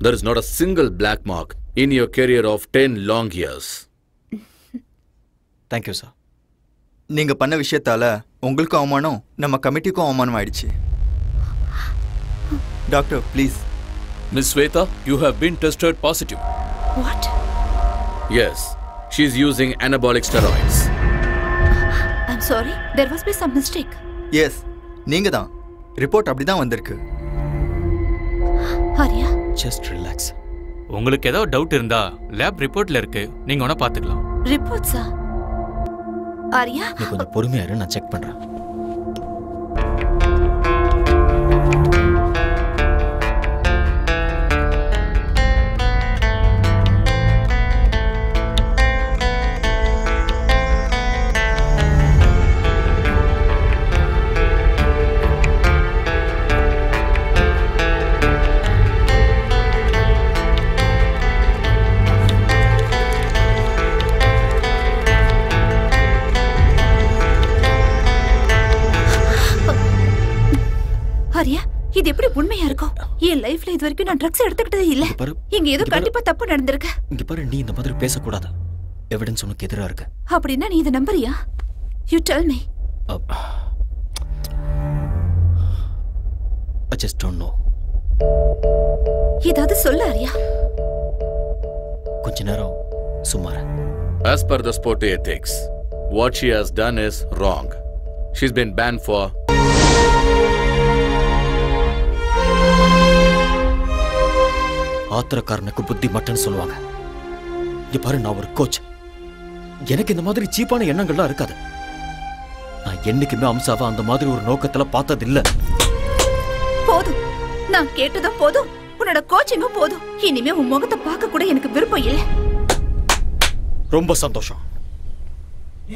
There is not a single black mark in your career of 10 long years. Thank you, sir. நீங்க பண்ண விஷயத்தால உங்களுக்கும் அவமானம், நம்ம கமிட்டிக்கும் அவமானம் ஆயிடுச்சு. Doctor, please. Miss Sweta, you have been tested positive. What? Yes, she is using anabolic steroids. I'm sorry, there must be some mistake. Yes, நீங்க தான். Report அப்படிதான் வந்திருக்கு. Arya, just relax. உங்களுக்கு ஏதோ டவுட் இருந்தா லேப் ரிப்போர்ட்ல இருக்கு, நீங்க வேணா பாத்துக்கலாம். ரிப்போர்ட்ஸா? ஆரியா, நீ கொஞ்சம் பொறுமையா இரு, நான் செக் பண்றேன். ஆரியா இது எப்படி உண்மையா இருக்கும்? என் லைஃப்ல இது வரைக்கும் நான் ட்ரக்ஸ் எடுத்துக்கிட்டதே இல்ல. இங்க ஏதோ கண்டிப்பா தப்பு நடந்திருக்கு. இங்க பாரு, நீ இந்த மாதிரி பேசக்கூடாது. எவிடன்ஸ் உனக்கு எதிரா இருக்கு. அப்படின்னா நீ இதை நம்புறியா? You tell me. I just don't know. ஏதாவது சொல்ல ஆரியா. கொஞ்ச நேரம் சும்மா இரு. As per the sport ethics, what she has done is wrong. She's been banned for ஆத்திரக்காரனுக்கு புத்தி மட்டன்னு சொல்லுவாங்க. இங்க பாரு, நான் ஒரு கோச். எனக்கு இந்த மாதிரி சீப்பான எண்ணங்கள்லாம் இருக்காது. நான் என்னைக்குமே அம்சாவை அந்த மாதிரி ஒரு நோக்கத்துல பார்த்தது இல்ல. போதும், நான் கேட்டதும் போதும், உன்னோட கோச்சிங்கும் போதும். இனிமே உன் முகத்தை பார்க்க கூட எனக்கு விருப்பம் இல்லை. ரொம்ப சந்தோஷம்.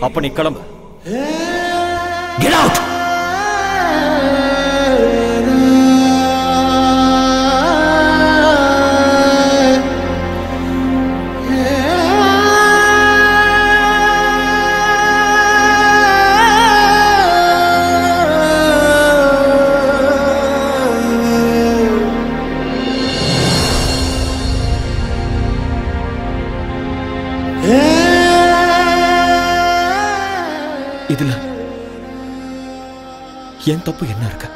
அப்ப நீ கிளம்பு. Get out! இதுல என் தப்பு என்ன இருக்கு?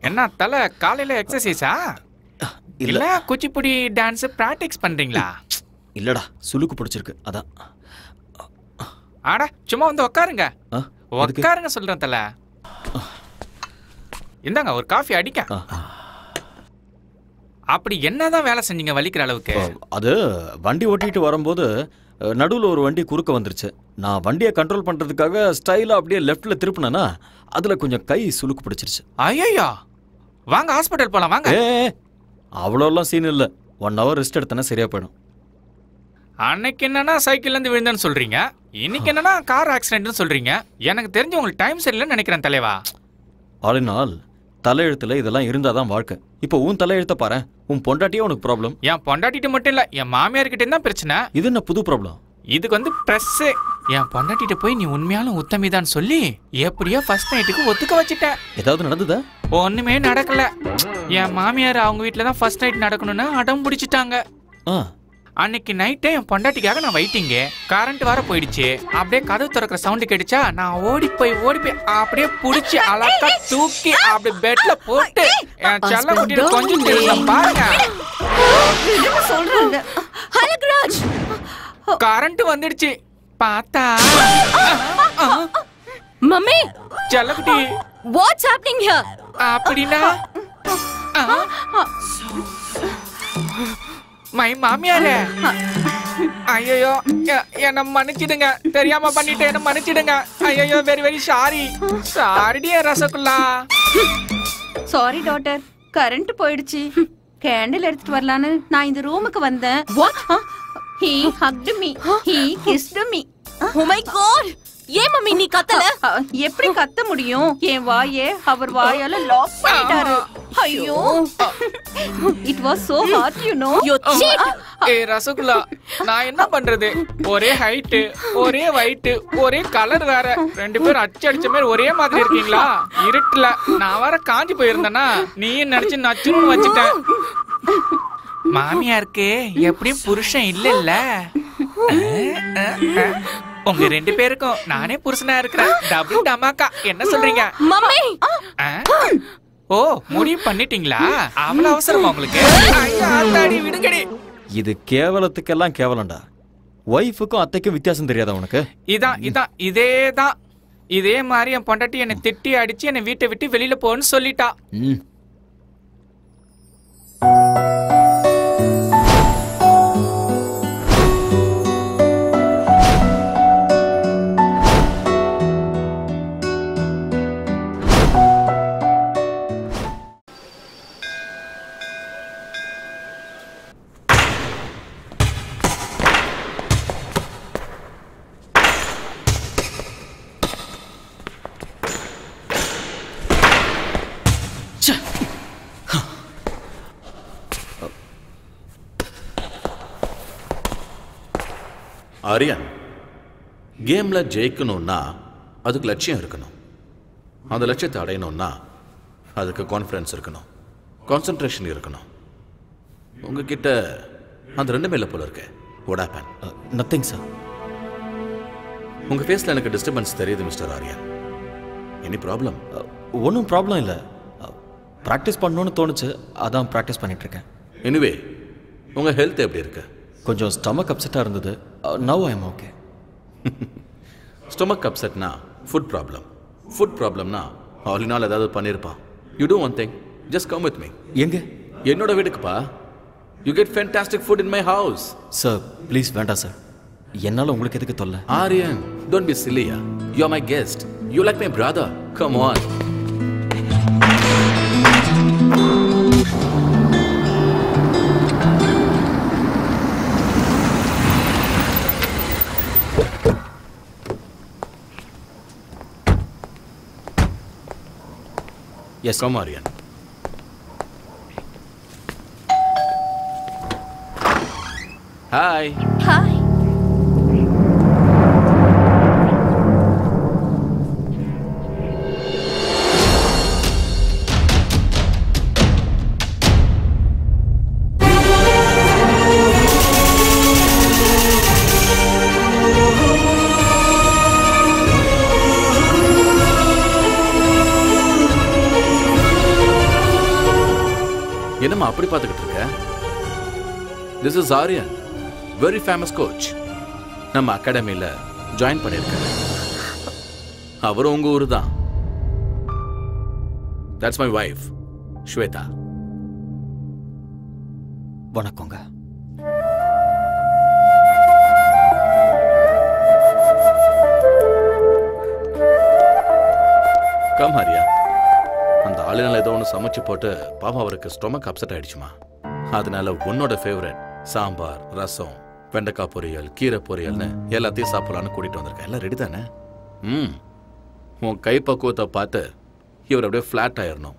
என்ன தல காலையில எக்ஸசைஸா இல்ல குச்சிப்புடி டான்ஸ் பிராக்டிஸ் பண்றீங்களா? இல்லடா, சுளுக்கு பிடிச்சிருக்கு அதான். ஆடா சும்மா வந்து உட்காருங்க. உட்காருங்க சொல்றேன் தல. இந்தாங்க ஒரு காஃபி அடிக்க. அப்படி என்னதான் வேலை செஞ்சீங்க வலிக்கிற அளவுக்கு? அது வண்டி ஓட்டிட்டு வரும்போது நடுவில் ஒரு வண்டி குறுக்க வந்துருச்சு. நான் வண்டியை கண்ட்ரோல் பண்றதுக்காக ஸ்டைலா அப்படியே லெஃப்ட்ல திருப்பினேன்னா அதுல கொஞ்சம் கை சுளுக்கு பிடிச்சிருச்சு. ஐயோ, வாங்க ஹாஸ்பிட்டல் போலாம் வாங்க. அவ்வளோலாம் சீன் இல்லை. 1 hour ரெஸ்ட் எடுத்தனா சரியா போயிடும். அன்னைக்கு என்னன்னா சைக்கிள்ல இருந்து விழுந்தேன்னு சொல்றீங்க, இன்னைக்கு என்னன்னா கார் ஆக்சிடென்ட்னு சொல்றீங்க. எனக்கு தெரிஞ்சு உங்களுக்கு டைம் சரியில்லைன்னு நினைக்கிறேன் தலைவா. ஆல் இன் ஆல் தலையெழுத்துல இதெல்லாம் இருந்தாதான் வாழ்க்கை. இப்போ உன் தலையெழுத்த பாரு. உன் பொண்டாட்டியே உனக்கு ப்ராப்ளம். என் பொண்டாட்டிட்டு மட்டும் இல்ல, என் மாமியார் கிட்ட தான் பிரச்சனை. இது என்ன புது ப்ராப்ளம்? இதுக்கு வந்து பிரஸ். என் பொண்டாட்டிட்ட போய் நீ உண்மையாலும் உத்தமிதான் சொல்லி எப்படியோ ஃபர்ஸ்ட் நைட்டுக்கு ஒத்துக்க வச்சுட்டேன். ஏதாவது நடந்ததா? ஒண்ணுமே நடக்கல. என் மாமியார் அவங்க வீட்டுல தான் ஃபர்ஸ்ட் நைட் நடக்கணும்னு அடம் பிடிச்சிட்டாங்க. அன்னைக்கு நைட்டே என் பொண்டாட்டிக்காக நான் வெயிட்டிங்க. கரண்ட் வர போயிடுச்சு. அப்படியே கதவு திறக்கிற சவுண்டு கேட்டுச்சா, நான் ஓடி போய் அப்படியே புடிச்சு அழகா தூக்கி அப்படியே பெட்ல போட்டு என் செல்ல குட்டியில கொஞ்சம் பாருங்க. சொல்றாங்க. கரண்ட் வந்துடுச்சு பார்த்தா மம்மி செல்லக்குட்டி வாட்ஸ் ஹேப்பனிங் ஹியர் அப்படினா மை மாமியாரே ஐயோ என்ன மன்னிச்சிடுங்க தெரியாம பண்ணிட்டேன் என்ன மன்னிச்சிடுங்க ஐயோ வெரி வெரி சாரி சாரிடியே ரசகுல்லா சாரி டாட்டர் கரண்ட் போயிடுச்சு கேண்டில் எடுத்துட்டு வரலான்னு நான் இந்த ரூமுக்கு வந்தேன் he hugged me he kissed me oh my god ஏன் மம்மி நீ கத்தல எப்படி கத்த முடியும் என் வாயே அவர் வாயால லாக் பண்ணிட்டாரு ஐயோ it was so hard you know ஏய் ரசகுல்லா நான் என்ன பண்றது ஒரே ஹைட் ஒரே weight ஒரே கலர் வேற ரெண்டு பேரும் அடிச்ச மாதிரி ஒரே மாதிரி இருக்கீங்களா இருட்டல நான் வர காஞ்சி போயிருந்தேனா நீ நினைச்சு நச்சுன்னு வச்சிட்டேன் மாமியாருக்கு எப்படியும் புருஷன் இல்ல உங்க ரெண்டு பேருக்கும் நானே புருஷனா இருக்கிறேன் டபுள் டமாக்கா என்ன சொல்றீங்க மம்மி ஓ முடிவு பண்ணிட்டீங்களா அவ்வளவு அவசரமா உங்களுக்கு ஐயா விடுங்கடி இது கேவலத்துக்கெல்லாம் கேவலம்டா ஒய்ஃபுக்கும் அத்தைக்கும் வித்தியாசம் தெரியாதா உனக்கு இதான் இதே மாதிரி என் பொண்டாட்டி என்னை திட்டி அடிச்சு என்னை வீட்டை விட்டு வெளியில போன்னு சொல்லிட்டா ஆரியன் கேம்ல ஜெயிக்கணும்னா அதுக்கு லட்சியம் இருக்கணும் அந்த லட்சியத்தை அடையணும்னா அதுக்கு கான்ஃபிடன்ஸ் இருக்கணும் கான்சென்ட்ரேஷன் இருக்கணும் உங்ககிட்ட அந்த ரெண்டுமே இல்லை போல இருக்கு வாட் ஹேப்பன் நத்திங் சார் உங்க ஃபேஸ்ல எனக்கு டிஸ்டர்பன்ஸ் தெரியுது மிஸ்டர் ஆரியன் எனி ப்ராப்ளம் ஒன்றும் ப்ராப்ளம் இல்லை ப்ராக்டிஸ் பண்ணணும்னு தோணுச்சு அதான் ப்ராக்டிஸ் பண்ணிட்டு இருக்கேன் எனிவே உங்க ஹெல்த் எப்படி இருக்கு கொஞ்சம் ஸ்டமக் அப்செட்டாக இருந்தது now I am okay stomach அப்செட்னா ஃபுட் ப்ராப்ளம்னா ஆல் ஏதாவது பண்ணியிருப்பான் you do one thing just come with me எங்க என்னோட வீட்டுக்குப்பா you get fantastic food in my house sir please வேண்டாம் சார் என்னால் உங்களுக்கு எதுக்கு தொல்லை ஆரியன் டோன்ட் பி சில்லியா you are my guest you like my brother come on Yes, come Aryan. Hi. Hi. என்னம்மா அப்படி பார்த்துக்கிட்டு இருக்க this is Aryan very famous coach நம்ம அகாடமியில் ஜாயின் பண்ணியிருக்காரு அவரும் உங்க ஊர் தான் தட்ஸ் மை வைஃப் ஸ்வேதா வணக்கங்க கம் ஹரியா அந்த ஆளுநர் ஏதோ ஒன்று சமைச்சு போட்டு பாவம் அவருக்கு ஸ்டொமக் அப்செட் ஆயிடுச்சுமா அதனால உன்னோட ஃபேவரட் சாம்பார் ரசம் வெண்டைக்காய் பொரியல் கீரை பொரியல்னு எல்லாத்தையும் சாப்பிடலான்னு கூட்டிட்டு வந்திருக்கேன் எல்லாம் ரெடி தானே உன் கை பக்குவத்தை பார்த்து இவர் அப்படியே ஃப்ளாட் ஆயிடணும்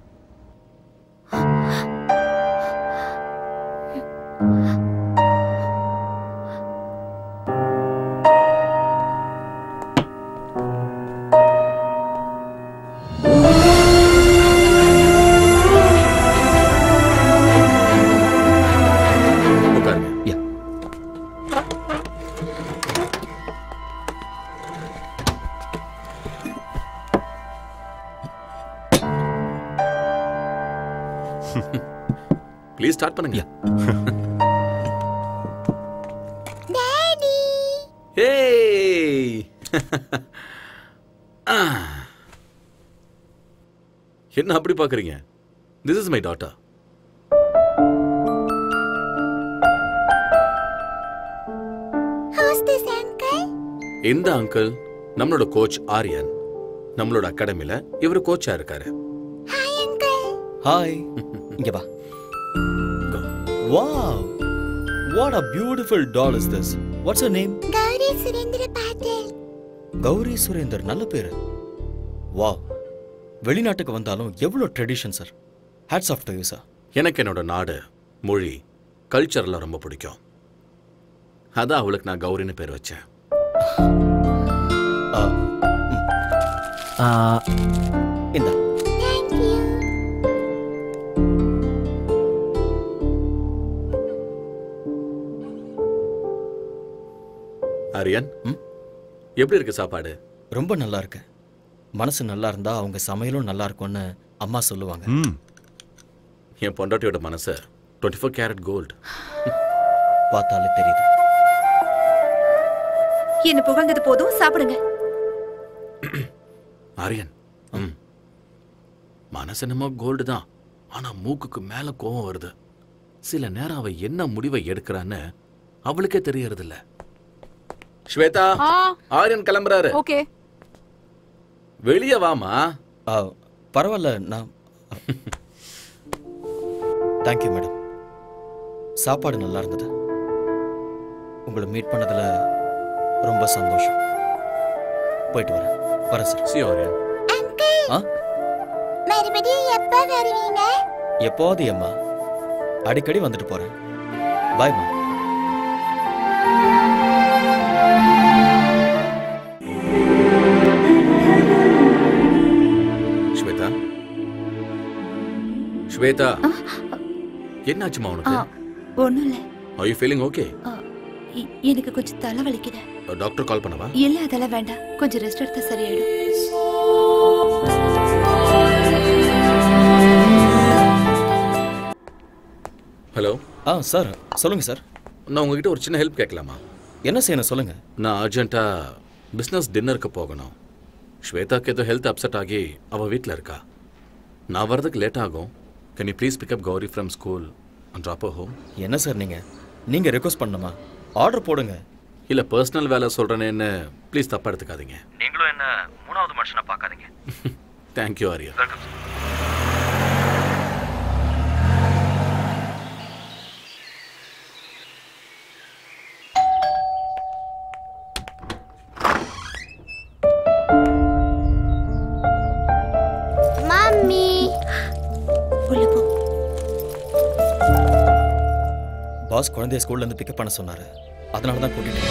ப்ளீஸ் ஸ்டார்ட் பண்ணுங்க டாடி என்ன அப்படி பாக்குறீங்க? This is my daughter. இந்த அங்கிள் நம்மளோட கோச் ஆரியன். நம்மளோட அகாடமில இவர் கோச்சா இருக்காரு. ஹாய். இங்க வா. Wow. What a beautiful doll is this. What's her name? Gauri Surendra Patil. Gauri Surender, நல்ல பேரு. வாவ். வெளிநாட்டுக்கு வந்தாலும் எவ்வளவு tradition sir. Hats off to you sir. எனக்கு என்னோட நாடு, மொழி, கல்ச்சர்லாம் ரொம்ப பிடிக்கும். அதான் அவளுக்கு நான் கௌரின்னு பேர் வச்சேன். இந்த ஆரியன், எப்படி இருக்கு சாப்பாடு? ரொம்ப நல்லா இருக்கு. மனசு நல்லா இருந்தா அவங்க சமையலும் நல்லா இருக்கும்னு அம்மா சொல்லுவாங்க. என் பொண்டாட்டியோட மனசு 24 கேரட் கோல்டு. பார்த்தாலே தெரியுது. என்ன புகழ்ந்தது போதும், சாப்பிடுங்க. ஆரியன், மனசு நம்ம கோல்டு தான். ஆனா மூக்குக்கு மேல கோவம் வருது. சில நேரம் அவ என்ன முடிவை எடுக்கிறான்னு அவளுக்கே தெரியறது இல்ல. ஸ்வேதா, ஆரியன் கிளம்புறாரு. ஓகே. வெளியே வாமா. பரவாயில்ல, நான் தேங்க்யூ மேடம். சாப்பாடு நல்லா இருந்தது. உங்களை மீட் பண்ணதுல ரொம்ப சந்தோஷம். போயிட்டு வரேன். வரேன் சார். சி ஆரியன். மறுபடியும் எப்ப வருவீங்க? எப்போது அம்மா, அடிக்கடி வந்துட்டு போறேன். பாய்மா. ஸ்வேதா, ஸ்வேதா, என்னாச்சுமா உனக்கு? ஒண்ணும் இல்ல. Are you feeling okay? எனக்கு கொஞ்சம் தலை வலிக்குது. டாக்டர் கால் பண்ணவா? இல்ல, அதெல்லாம் வேண்டாம். கொஞ்சம் ரெஸ்ட் எடுத்தா சரியாயிடும். ஹலோ. சார் சொல்லுங்க சார். நான் உங்ககிட்ட ஒரு சின்ன ஹெல்ப் கேட்கலாமா? என்ன செய்யணும் சொல்லுங்க. நான் அர்ஜென்ட்டா பிஸ்னஸ் டின்னருக்கு போகணும். ஸ்வேதாக்கு ஏதோ ஹெல்த் அப்செட் ஆகி அவள் வீட்டில் இருக்கா. நான் வரதுக்கு லேட் ஆகும். Can you please pick up Gowri from school and drop her home? என்ன சார் நீங்க ரெக்வஸ்ட் பண்ணணுமா? ஆர்டர் போடுங்க. இல்லை, பர்சனல் வேலை சொல்கிறேன்னு ப்ளீஸ் தப்பாக எடுத்துக்காதீங்க. நீங்களும் என்ன மூணாவது மனுஷனை பார்க்காதீங்க. தேங்க்யூ ஆரியா. மம்மி, உள்ள போ. பாஸ் குழந்தைய ஸ்கூல்ல இருந்து பிக்கப் பண்ண சொன்னாரு. அதனால தான் கூட்டிட்டு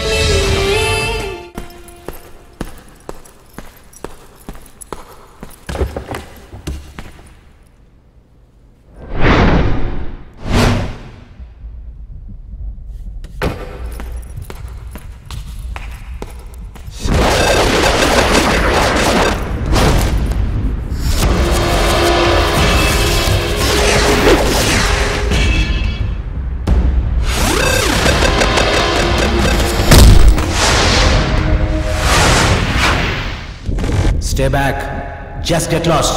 Stay back. Just get lost.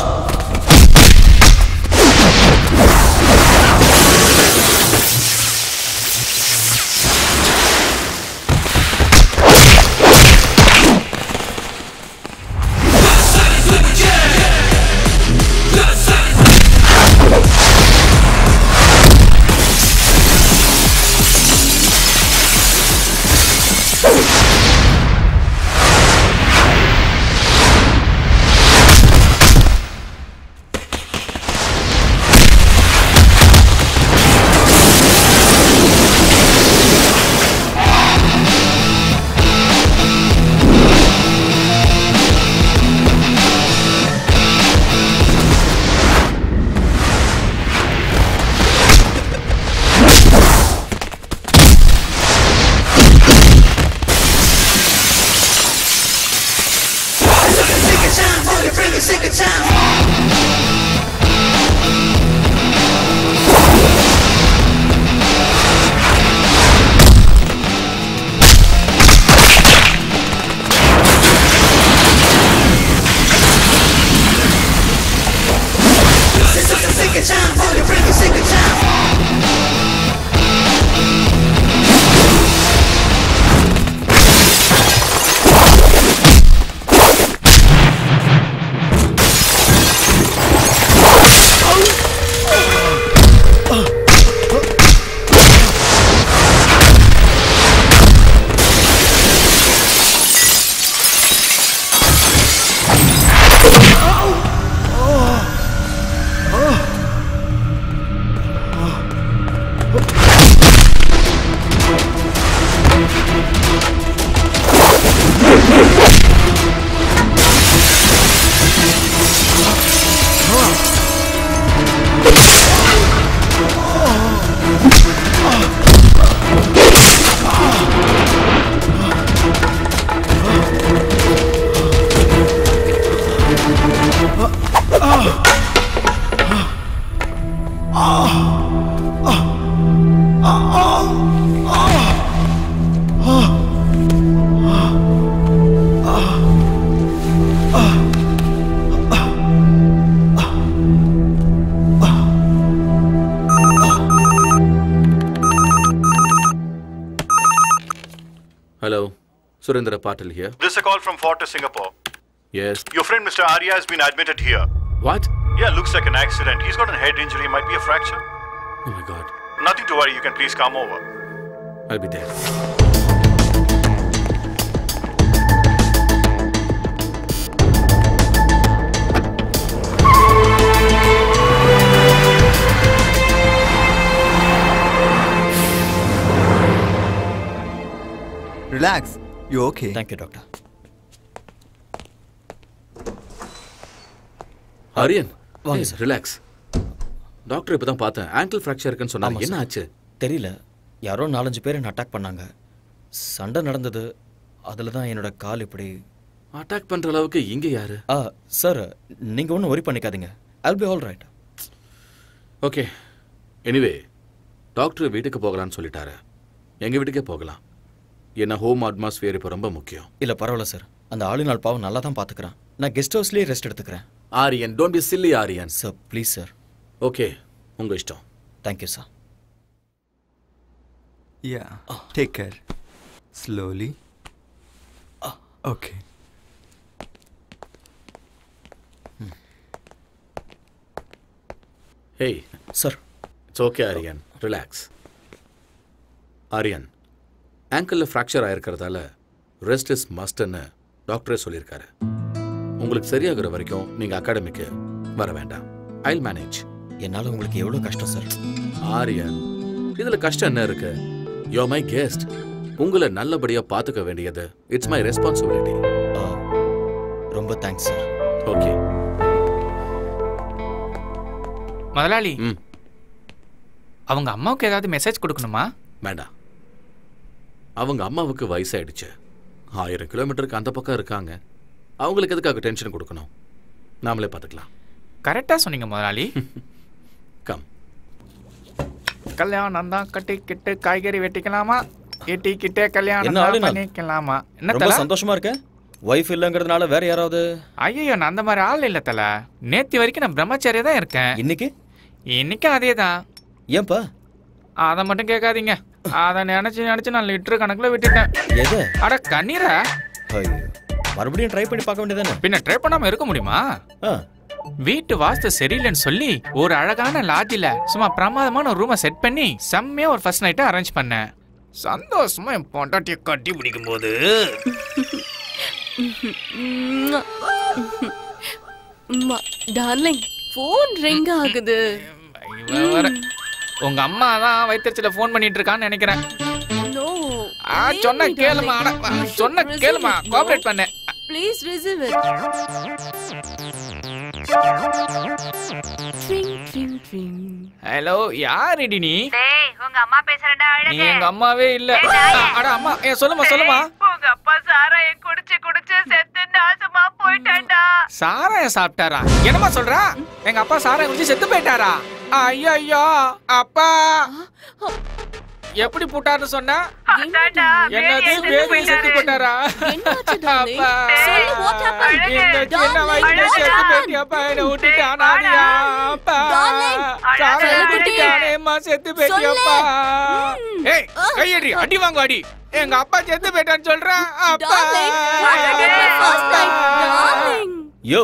Hello, Surendra Patil here. This is a call from Fortis, Singapore. Yes. Your friend Mr. Arya has been admitted here. What? Yeah, looks like an accident. He's got a head injury, might be a fracture. Oh my God. Nothing to worry, you can please come over. I'll be there. Relax. You okay? Thank you, doctor. Aryan, வாங்க sir. Relax. Doctor இப்பதான் பார்த்தேன். Angle fracture இருக்குன்னு சொன்னாங்க. என்ன ஆச்சு? தெரியல. யாரோ 4-5 பேர் என்ன அட்டாக் பண்ணாங்க. சண்டை நடந்தது. அதில் தான் என்னோட கால் இப்படி அட்டாக் பண்ற அளவுக்கு இங்க யாரு? சார் நீங்க ஒன்றும் worry பண்ணிக்காதீங்க. I'll be all right. Okay. Anyway doctor வீட்டுக்கு போகலான்னு சொல்லிட்டாரு. எங்க வீட்டுக்கே போகலாம். என்ன ஹோம் அட்மாஸ்பியர் இப்போ ரொம்ப முக்கியம். இல்லை பரவாயில்ல சார். அந்த ஆளுநாள் பாவம் நல்லா தான் பார்த்துக்கிறேன். நான் கெஸ்ட் ஹவுஸ்லேயே ரெஸ்ட் எடுத்துக்கிறேன். Aryan, don't B chilli Aryan. Sir please sir. Okay, உங்க இஷ்டம். Thank you sir. Yeah. Take care. Slowly. Okay. Hey. Sir. It's okay, Aryan. Relax. Aryan, ஆங்கிளில் ஃப்ராக்சர் ஆயிருக்கிறதால ரெஸ்ட் இஸ் மஸ்ட்னு டாக்டரே சொல்லியிருக்காரு. உங்களுக்கு சரியாகிற வரைக்கும் நீங்கள் அகாடமிக்கு வர வேண்டாம். ஐல் மேனேஜ். என்னால் உங்களுக்கு எவ்வளோ கஷ்டம் சார். ஆரியன், இதில் கஷ்டம் என்ன இருக்கு? You my guest. உங்களை நல்லபடியாக பார்த்துக்க வேண்டியது இட்ஸ் மை ரெஸ்பான்சிபிலிட்டி. ரொம்ப தேங்க்ஸ் சார். ஓகே முதலாளி, அவங்க அம்மாவுக்கு ஏதாவது மெசேஜ் கொடுக்கணுமா? வேண்டாம். அவங்க அம்மாவுக்கு வயசாயிடுச்சு. 1000 கிலோமீட்டருக்கு அந்த பக்கம் இருக்காங்க. அவங்களுக்கு எதுக்காக டென்ஷன் கொடுக்கணும்? நாமளே பார்த்துக்கலாம். கரெக்டாக சொன்னீங்க முதலாளி. கம். கல்யாணம் தான் கட்டிக்கிட்டு காய்கறி வெட்டிக்கலாமா? எட்டிக்கிட்டே கல்யாணம் பண்ணிக்கலாமா? என்ன ரொம்ப சந்தோஷமா இருக்க? வைஃப் இல்லைங்கிறதுனால வேற யாராவது? ஐயோ, நான் அந்த மாதிரி ஆள் இல்லை தல. நேற்று வரைக்கும் நான் பிரம்மச்சாரியா தான் இருக்கேன். இன்னைக்கும் அதே தான். ஏன்பா? அதை மட்டும் கேட்காதீங்க. அதை நினைச்சு நான் லிட்டர் கணக்கில் விட்டுட்டேன். அட கண்ணீரா? மறுபடியும் ட்ரை பண்ணி பார்க்க வேண்டியதானே? பின்ன ட்ரை பண்ணாம இருக்க முடியுமா? வீட்டு வாஸ்து சரியில்லைன்னு சொல்லி ஒரு அழகான லாட்ஜில சும்மா பிரமாதமான ரூமை செட் பண்ணி செம்மையா ஒரு ஃபர்ஸ்ட் நைட்டை அரேஞ்ச் பண்ணேன். சந்தோஷமா என் பொண்டாட்டியை கட்டி பிடிக்கும் போது டார்லிங், போன் ரிங் ஆகுது. உங்க அம்மா தான் வைத்தியத்துல போன் பண்ணிட்டு இருக்கான்னு நினைக்கிறேன். சொன்ன கேளுமா, சொன்ன கேளுமா, கோஆபரேட் பண்ணு. Please receive it. ஹலோ, யாருடி நீ? டேய், உங்க அம்மா பேசுறடா. நீ எங்க அம்மாவே இல்ல. அட அம்மா, சொல்லுமா. உங்க அப்பா சாராய குடிச்சு செத்து நாசமா போயிட்டான்டா. சாராயம் சாப்பிட்டாரா? என்னமா சொல்ற? எங்க அப்பா சாராயம் குடிச்சு செத்து போயிட்டாரா? ஐயோ, அப்பா எப்படி போட்டாருன்னு சொன்னா? என்னது பேபி செத்து போட்டாரா? அப்பா இந்த சின்ன வயசுல செத்து போயிட்டியாப்பா, என்ன விட்டுட்டு அனாதையா? அப்பா சாராயம் குடிச்சானேம்மா செத்து போயிட்டியாப்பா. ஏய், கையடி, அடி வாங்க அடி. எங்க அப்பா செத்து போயிட்டான்னு சொல்றேன். அப்பா யோ,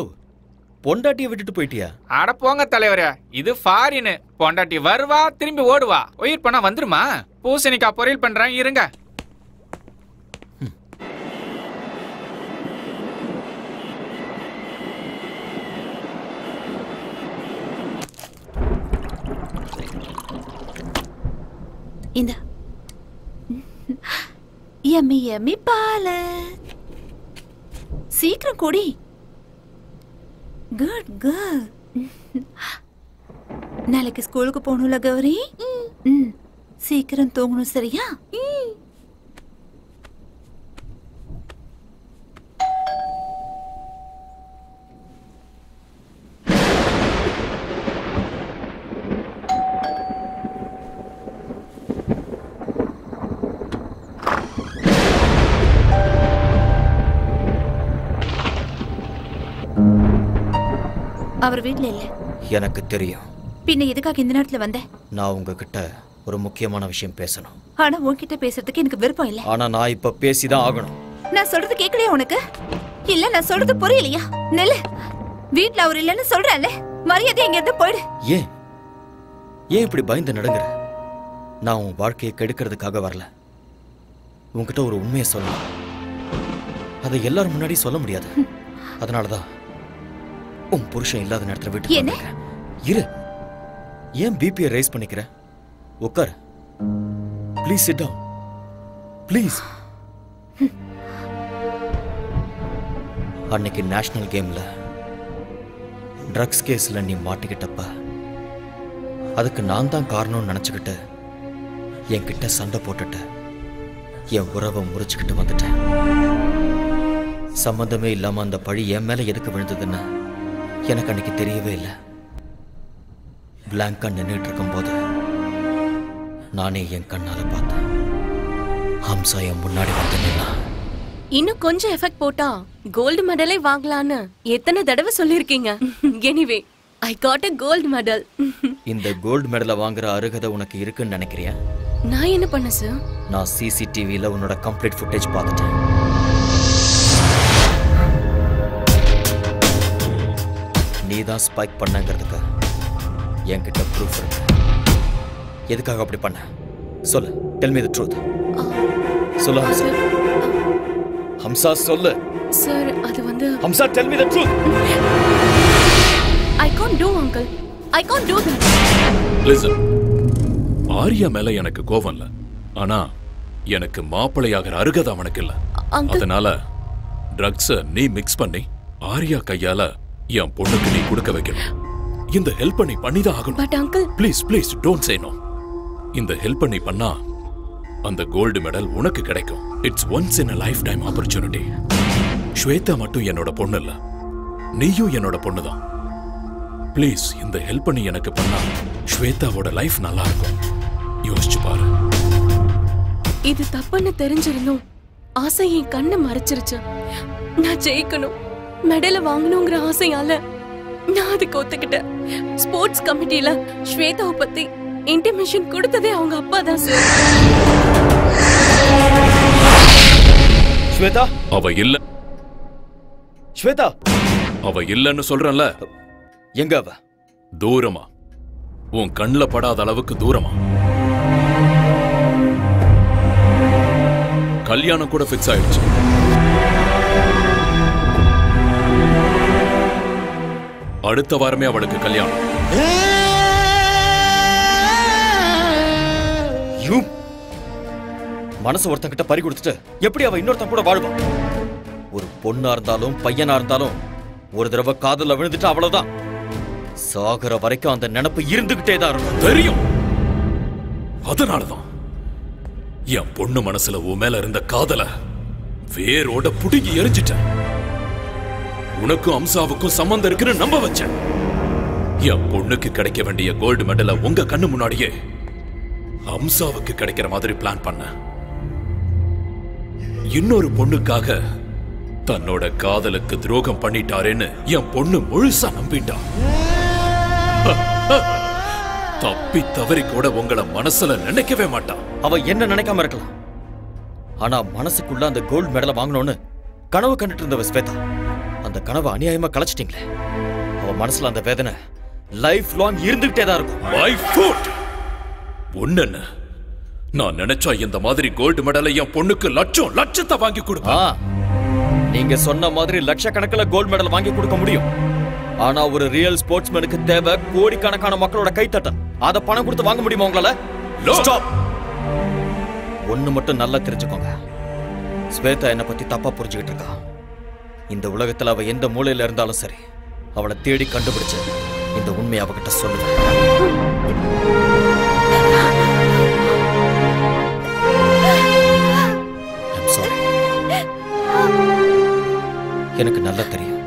பொண்டாட்டியை விட்டுட்டு போயிட்டியா? அட போங்க தலைவரே, இது ஃபாரின். பொண்டாட்டி வருவா, திரும்பி ஓடுவா. உயிர் பண்ணா வந்துருமா? பூசணிக்கா பொரியல் பண்றேன், இருங்க. இந்த யம்மி யம்மி பால். சீக்கிரம் குடி. Good good. நாளைக்கு ஸ்கூலுக்கு போகணும்ல கௌரி? சீக்கிரம் தூங்கணும், சரியா? அவர் வீட்ல இல்ல. எனக்கு தெரியும். பின்ன எதுக்காக இந்த நேரத்துல வந்த? நான் உங்ககிட்ட ஒரு முக்கியமான விஷயம் பேசணும். ஆனா உன்கிட்ட பேசுறதுக்கு எனக்கு விருப்பம் இல்ல. ஆனா நான் இப்ப பேசிதான் ஆகணும். நான் சொல்றது கேட்கலையா உனக்கு? இல்ல நான் சொல்றது புரியலையா? நெல்ல வீட்ல அவர் இல்லன்னு சொல்றேன்ல, மரியாதை எங்க இருந்து போயிடு. ஏன் இப்படி பயந்து நடுங்குற? நான் உன் வாழ்க்கையை கெடுக்கிறதுக்காக வரல. உன்கிட்ட ஒரு உண்மையை சொல்லலாம். அதை எல்லாரும் முன்னாடி சொல்ல முடியாது. அதனாலதான் உன் புருஷன் இல்லாத நேரத்துல வீட்டுக்கு வந்திருக்கேன். இரு. ஏன் பிபியை ரைஸ் பண்ணிக்கிற? உட்கார். Please sit down. ப்ளீஸ். அன்னைக்கு நேஷனல் கேம்ல ட்ரக்ஸ் கேஸ்ல நீ மாட்டிக்கிட்டப்ப அதுக்கு நான் தான் காரணம்னு நினைச்சுக்கிட்டு என்கிட்ட சண்டை போட்டுட்டு என் உறவை முறிச்சுக்கிட்டு வந்துட்டேன். சம்பந்தமே இல்லாம அந்த பழி என் மேல எதுக்கு விழுந்ததுன்னு எனக்கு அன்னைக்கு தெரியவே இல்லை. பிளாங்கா நின்றுட்டு இருக்கும் போது நானே என் கண்ணால பார்த்தேன். ஹம்சா என் முன்னாடி வந்து நின்னா. இன்னும் கொஞ்சம் எஃபெக்ட் போட்டா கோல்டு மெடலே வாங்கலான்னு எத்தனை தடவை சொல்லிருக்கீங்க. Anyway I got a gold medal. இந்த கோல்டு மெடலை வாங்குற அருகதை உனக்கு இருக்குன்னு நினைக்கிறியா? நான் என்ன பண்ண சார்? நான் சிசிடிவில உன்னோட கம்ப்ளீட் ஃபுட்டேஜ் பார்த்துட்டேன். நீ தான் ஸ்பைக் பண்ணங்கிறதுக்கு என்கிட்ட ப்ரூஃப் இருக்கு. எதுக்காக அப்படி பண்ண? சொல்லு. Tell me the truth. சொல்லு ஹம்சா. ஹம்சா சொல்லு. சார் அது வந்து Hamsa tell me the truth. I can't do uncle. I can't do that. Listen. Aarya மேல எனக்கு கோவம் இல்ல. ஆனா எனக்கு மாப்பிளையாகிற அருகதை அவனுக்கு இல்ல. அதனால ட்ரக்ஸ நீ மிக்ஸ் பண்ணி ஆரியா கையால என் பொண்ணுக்கு நீ கொடுக்க வைக்கணும். இந்த ஹெல்ப் நீ பண்ணிதான் ஆகணும். But uncle please please don't say no. இந்த ஹெல்ப் நீ பண்ணா அந்த கோல்டு மெடல் உனக்கு கிடைக்கும். It's once in a lifetime opportunity. Shweta மட்டும் என்னோட பொண்ணு இல்ல, நீயும் என்னோட பொண்ணுதான். ப்ளீஸ் இந்த ஹெல்ப் நீ எனக்கு பண்ணா ஸ்வேதாவோட லைஃப் நல்லா இருக்கும். யோசிச்சு பாரு. இது தப்புன்னு தெரிஞ்சிருந்தும் ஆசை என் கண்ணை மறைச்சிருச்சு. நான் ஜெயிக்கணும், மெடலை வாங்கணுங்கிற ஆசையால நான் அதுக்கு ஒத்துக்கிட்டேன். ஸ்போர்ட்ஸ் கமிட்டில ஸ்வேதாவை பத்தி இன்டிமேஷன் கொடுத்ததே அவங்க அப்பா தான் சார். ஸ்வேதா அவ இல்ல. ஸ்வேதா அவ இல்லன்னு சொல்றேன்ல. எங்க அவ? தூரமா, உன் கண்ணுல படாத அளவுக்கு தூரமா. கல்யாணம் கூட ஃபிக்ஸ் ஆயிடுச்சு. அடுத்த வாரமே அவளுக்கு கல்யாணம். மனசு ஒருத்தங்கிட்ட பறி கொடுத்துட்டு எப்படி அவ இன்னொருத்தன் கூட வாழ்வா? ஒரு பொண்ணா இருந்தாலும் பையனா இருந்தாலும் ஒரு தடவை காதல விழுந்துட்டு அவ்வளவுதான். சாகர வரைக்கும் அந்த நினைப்பு இருந்துகிட்டே தான் இருக்கும். தெரியும். அதனாலதான் என் பொண்ணு மனசுல உன் மேல இருந்த காதல வேரோட புடுங்கி எரிஞ்சிட்டேன். உனக்கும் அம்சாவுக்கும் சம்பந்தம் இருக்குன்னு நம்ப வச்சேன். என் பொண்ணுக்கு கிடைக்க வேண்டிய கோல்டு மெடலை உங்க கண்ணு முன்னாடியே அம்சாவுக்கு கிடைக்கிற மாதிரி பிளான் பண்ண. இன்னொரு பொண்ணுக்காக தன்னோட காதலுக்கு துரோகம் பண்ணிட்டாரேன்னு என் பொண்ணு முழுசா நம்பிட்டா. தப்பி தவறி கூட உங்களை மனசுல நினைக்கவே மாட்டான். அவ என்ன நினைக்காம இருக்கலாம், ஆனா மனசுக்குள்ள அந்த கோல்டு மெடலை வாங்கணும்னு கனவு கண்டுட்டு இருந்தவ ஸ்வேதா. அந்த கனவை அநியாயமா கலைச்சிட்டீங்களே. அவ மனசுல அந்த வேதனை லைஃப் லாங் இருந்துகிட்டே தான் இருக்கும். My foot. ஒண்ணு நான் நினைச்சா இந்த மாதிரி கோல்டு மெடலை என் பொண்ணுக்கு லட்சத்தை வாங்கி கொடுப்பேன். நீங்க சொன்ன மாதிரி லட்சக்கணக்கில் கோல்டு மெடல் வாங்கி கொடுக்க முடியும். ஆனா ஒரு ரியல் ஸ்போர்ட்ஸ்மேனுக்கு தேவை கோடிக்கணக்கான மக்களோட கைத்தட்டல். அத பணம் கொடுத்து வாங்க முடியுமா உங்களால? ஸ்டாப். ஒண்ணு மட்டும் நல்லா தெரிஞ்சுக்கோங்க. ஸ்வேதா என்னை பத்தி தப்பா புரிஞ்சுக்கிட்டு இருக்கா. இந்த உலகத்துல அவ எந்த மூலையில இருந்தாலும் சரி, அவளை தேடி கண்டுபிடிச்சு இந்த உண்மையை அவகிட்ட சொல்லுவேன். I'm sorry. எனக்கு நல்லா தெரியும்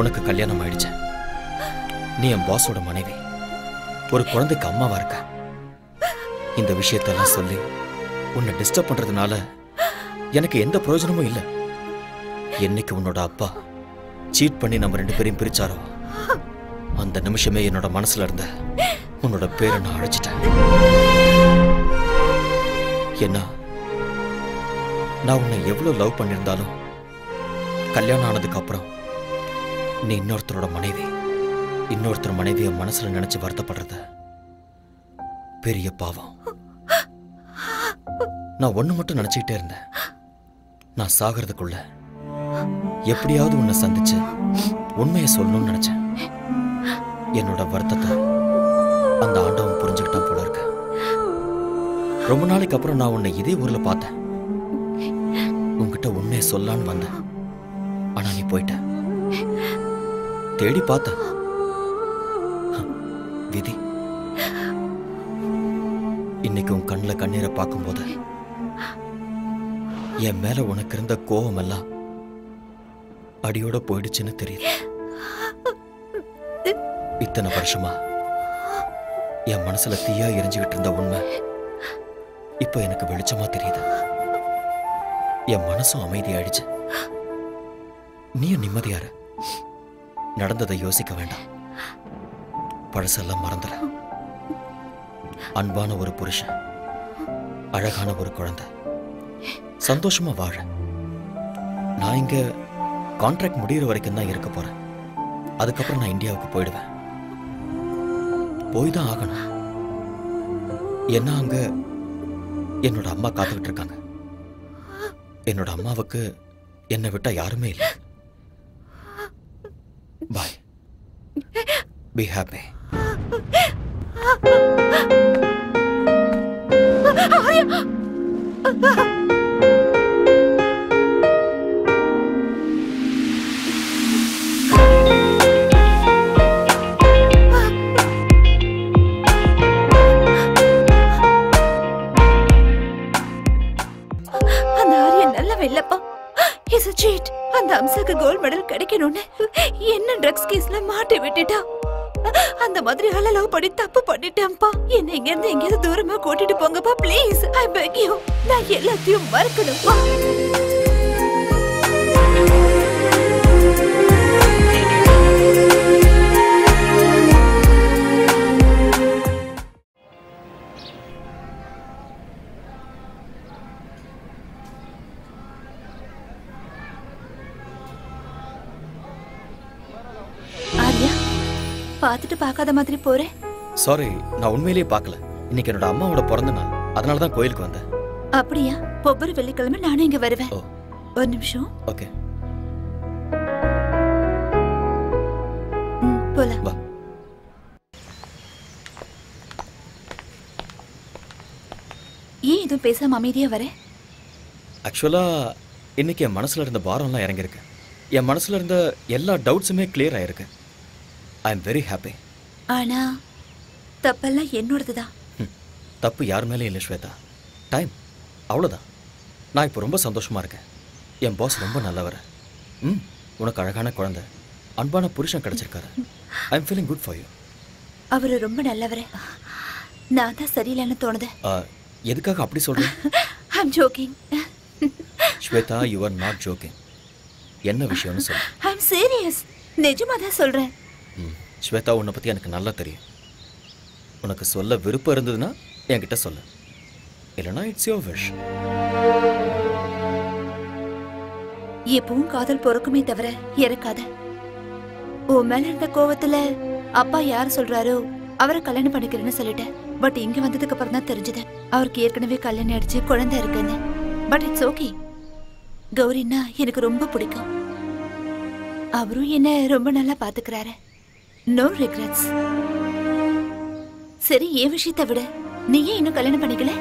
உனக்கு கல்யாணம் ஆயிடுச்சு. நீ என் பாஸோட மனைவி, ஒரு குழந்தைக்கு அம்மாவா இருக்க. இந்த விஷயத்தெல்லாம் சொல்லி உன்னை டிஸ்டர்ப் பண்றதுனால எனக்கு எந்த பிரயோஜனமும் இல்லை. என்னைக்கு உன்னோட அப்பா சீட் பண்ணி நம்ம 2 பேரையும் பிரிச்சாரோ அந்த நிமிஷமே என்னோட மனசுல இருந்த உன்னோட பேரை நான் அழைச்சிட்டேன். என்ன, நான் உன்னை எவ்வளவு லவ் பண்ணியிருந்தாலும் கல்யாணம் ஆனதுக்கு அப்புறம் நீ இன்னொருத்தரோட மனைவி, இன்னொருத்தர் மனைவியை மனசுல நினைச்சு வருத்தப்படுறது பெரிய பாவம். நான் ஒண்ணு மட்டும் நினைச்சுக்கிட்டே இருந்தேன். நான் சாகிறதுக்குள்ள எப்படியாவது உன்னை சந்திச்சு உண்மையை சொல்லணும்னு நினைச்சேன். என்னோட வருத்தத்தை அந்த ஆண்டவன் புரிஞ்சுக்கிட்டான் போல இருக்க. ரொம்ப நாளைக்கு அப்புறம் நான் உன்னை இதே ஊர்ல பார்த்தேன். உன்கிட்ட உண்மையை சொல்லான்னு வந்தேன். ஆனா நீ போயிட்ட. தேடி பார்த்த விதி. இன்னைக்கு உன் கண்ணில் கண்ணீரை பார்க்கும்போது என் மேல உனக்கு இருந்த கோபம் எல்லாம் அடியோட போயிடுச்சுன்னு தெரியுது. இத்தனை வருஷமா என் மனசுல தீயா எரிஞ்சுக்கிட்டு இருந்த உண்மை இப்ப எனக்கு வெளிச்சமா தெரியுது. என் மனசும் அமைதியாயிடுச்சு. நீயும் நிம்மதியாரு. நடந்ததை யோசிக்க வேண்டாம். பழசெல்லாம் மறந்துட. அன்பான ஒரு புருஷன், அழகான ஒரு குழந்தை, சந்தோஷமா வாழ. நான் இங்க கான்ட்ராக்ட் முடிகிற வரைக்கும் தான் இருக்க போறேன். அதுக்கப்புறம் நான் இந்தியாவுக்கு போயிடுவேன். போய் தான் ஆகணும். என்ன, அங்க என்னோட அம்மா காத்துக்கிட்டு இருக்காங்க. என்னோட அம்மாவுக்கு என்னை விட்டா யாருமே இல்லை. பாய். Be happy. அந்த ஆரியன் நல்லவன் இல்லப்பா. He's a cheat. அந்த அம்சாக்கு கோல்ட் மெடல் கிடைக்கணும்னு என்ன ட்ரக்ஸ் கேஸ்ல மாட்டி விட்டுட்டா. அந்த மாதிரி ஆள லவ் பண்ணி தப்பு பண்ணிட்டேன்ப்பா. என்ன இங்க இருந்து எங்கேயாவது தூரமா கூட்டிட்டு போங்கப்பா ப்ளீஸ். I peg you. நான் எல்லாத்தையும் மறக்கணும்ப்பா. பார்த்துட்டு பார்க்காத மாதிரி போறேன். சாரி, நான் உண்மையிலேயே பார்க்கல. இன்னைக்கு என்னோட அம்மாவோட பிறந்த நாள், அதனால தான் கோயிலுக்கு வந்தேன். அப்படியா? ஒவ்வொரு வெள்ளிக்கிழமை நானும் இங்க வருவேன். ஒரு நிமிஷம். ஓகே, போலாம். வா. ஏன் இதுவும் பேசாம அமைதியா வரேன்? ஆக்சுவலா இன்னைக்கு என் மனசுல இருந்த பாரம்லாம் இறங்கியிருக்கு. என் மனசுல இருந்த எல்லா டவுட்ஸுமே கிளியர் ஆயிருக்கு. I am very happy. ஆனா தப்பெல்லாம் என்னோடதுதான். தப்பு யார் மேலே இல்லை ஸ்வேதா. டைம், அவ்வளோதான். நான் இப்போ ரொம்ப சந்தோஷமா இருக்கேன். என் பாஸ் ரொம்ப நல்லவர். உனக்கு அழகான குழந்தை, அன்பான புருஷன் கிடைச்சிருக்காரு. I am feeling good for you. அவரு ரொம்ப நல்லவரே. நான் தான் சரியில்லைன்னு தோணுது. எதுக்காக அப்படி சொல்றேன்? I am joking. Shweta, you are not joking. என்ன விஷயம்னு சொல்லு. I am serious. நிஜமா தான் சொல்றேன். ஸ்வேதா, உன்னை பற்றி எனக்கு நல்லா தெரியும். உனக்கு சொல்ல விருப்பம் இருந்ததுன்னா என்கிட்ட சொல்லு, இல்லைனா இட்ஸ் யுவர் விஷ். எப்பவும் காதல் பொறுக்குமே தவிர இறக்காத. உன் மேல இருந்த கோவத்துல அப்பா யார் சொல்றாரோ அவரை கல்யாணம் பண்ணிக்கிறேன்னு சொல்லிட்டேன். பட் இங்க வந்ததுக்கு அப்புறம் தான் தெரிஞ்சது அவருக்கு ஏற்கனவே கல்யாணம் ஆயிடுச்சு, குழந்தை இருக்குன்னு. But it's okay. கௌரின்னா எனக்கு ரொம்ப பிடிக்கும். அவரும் என்ன ரொம்ப நல்லா பாத்துக்கிறாரு. No regrets. சரி, என் விஷயத்தை விட நீ ஏன் இன்னும் கல்யாணம் பண்ணிக்கல?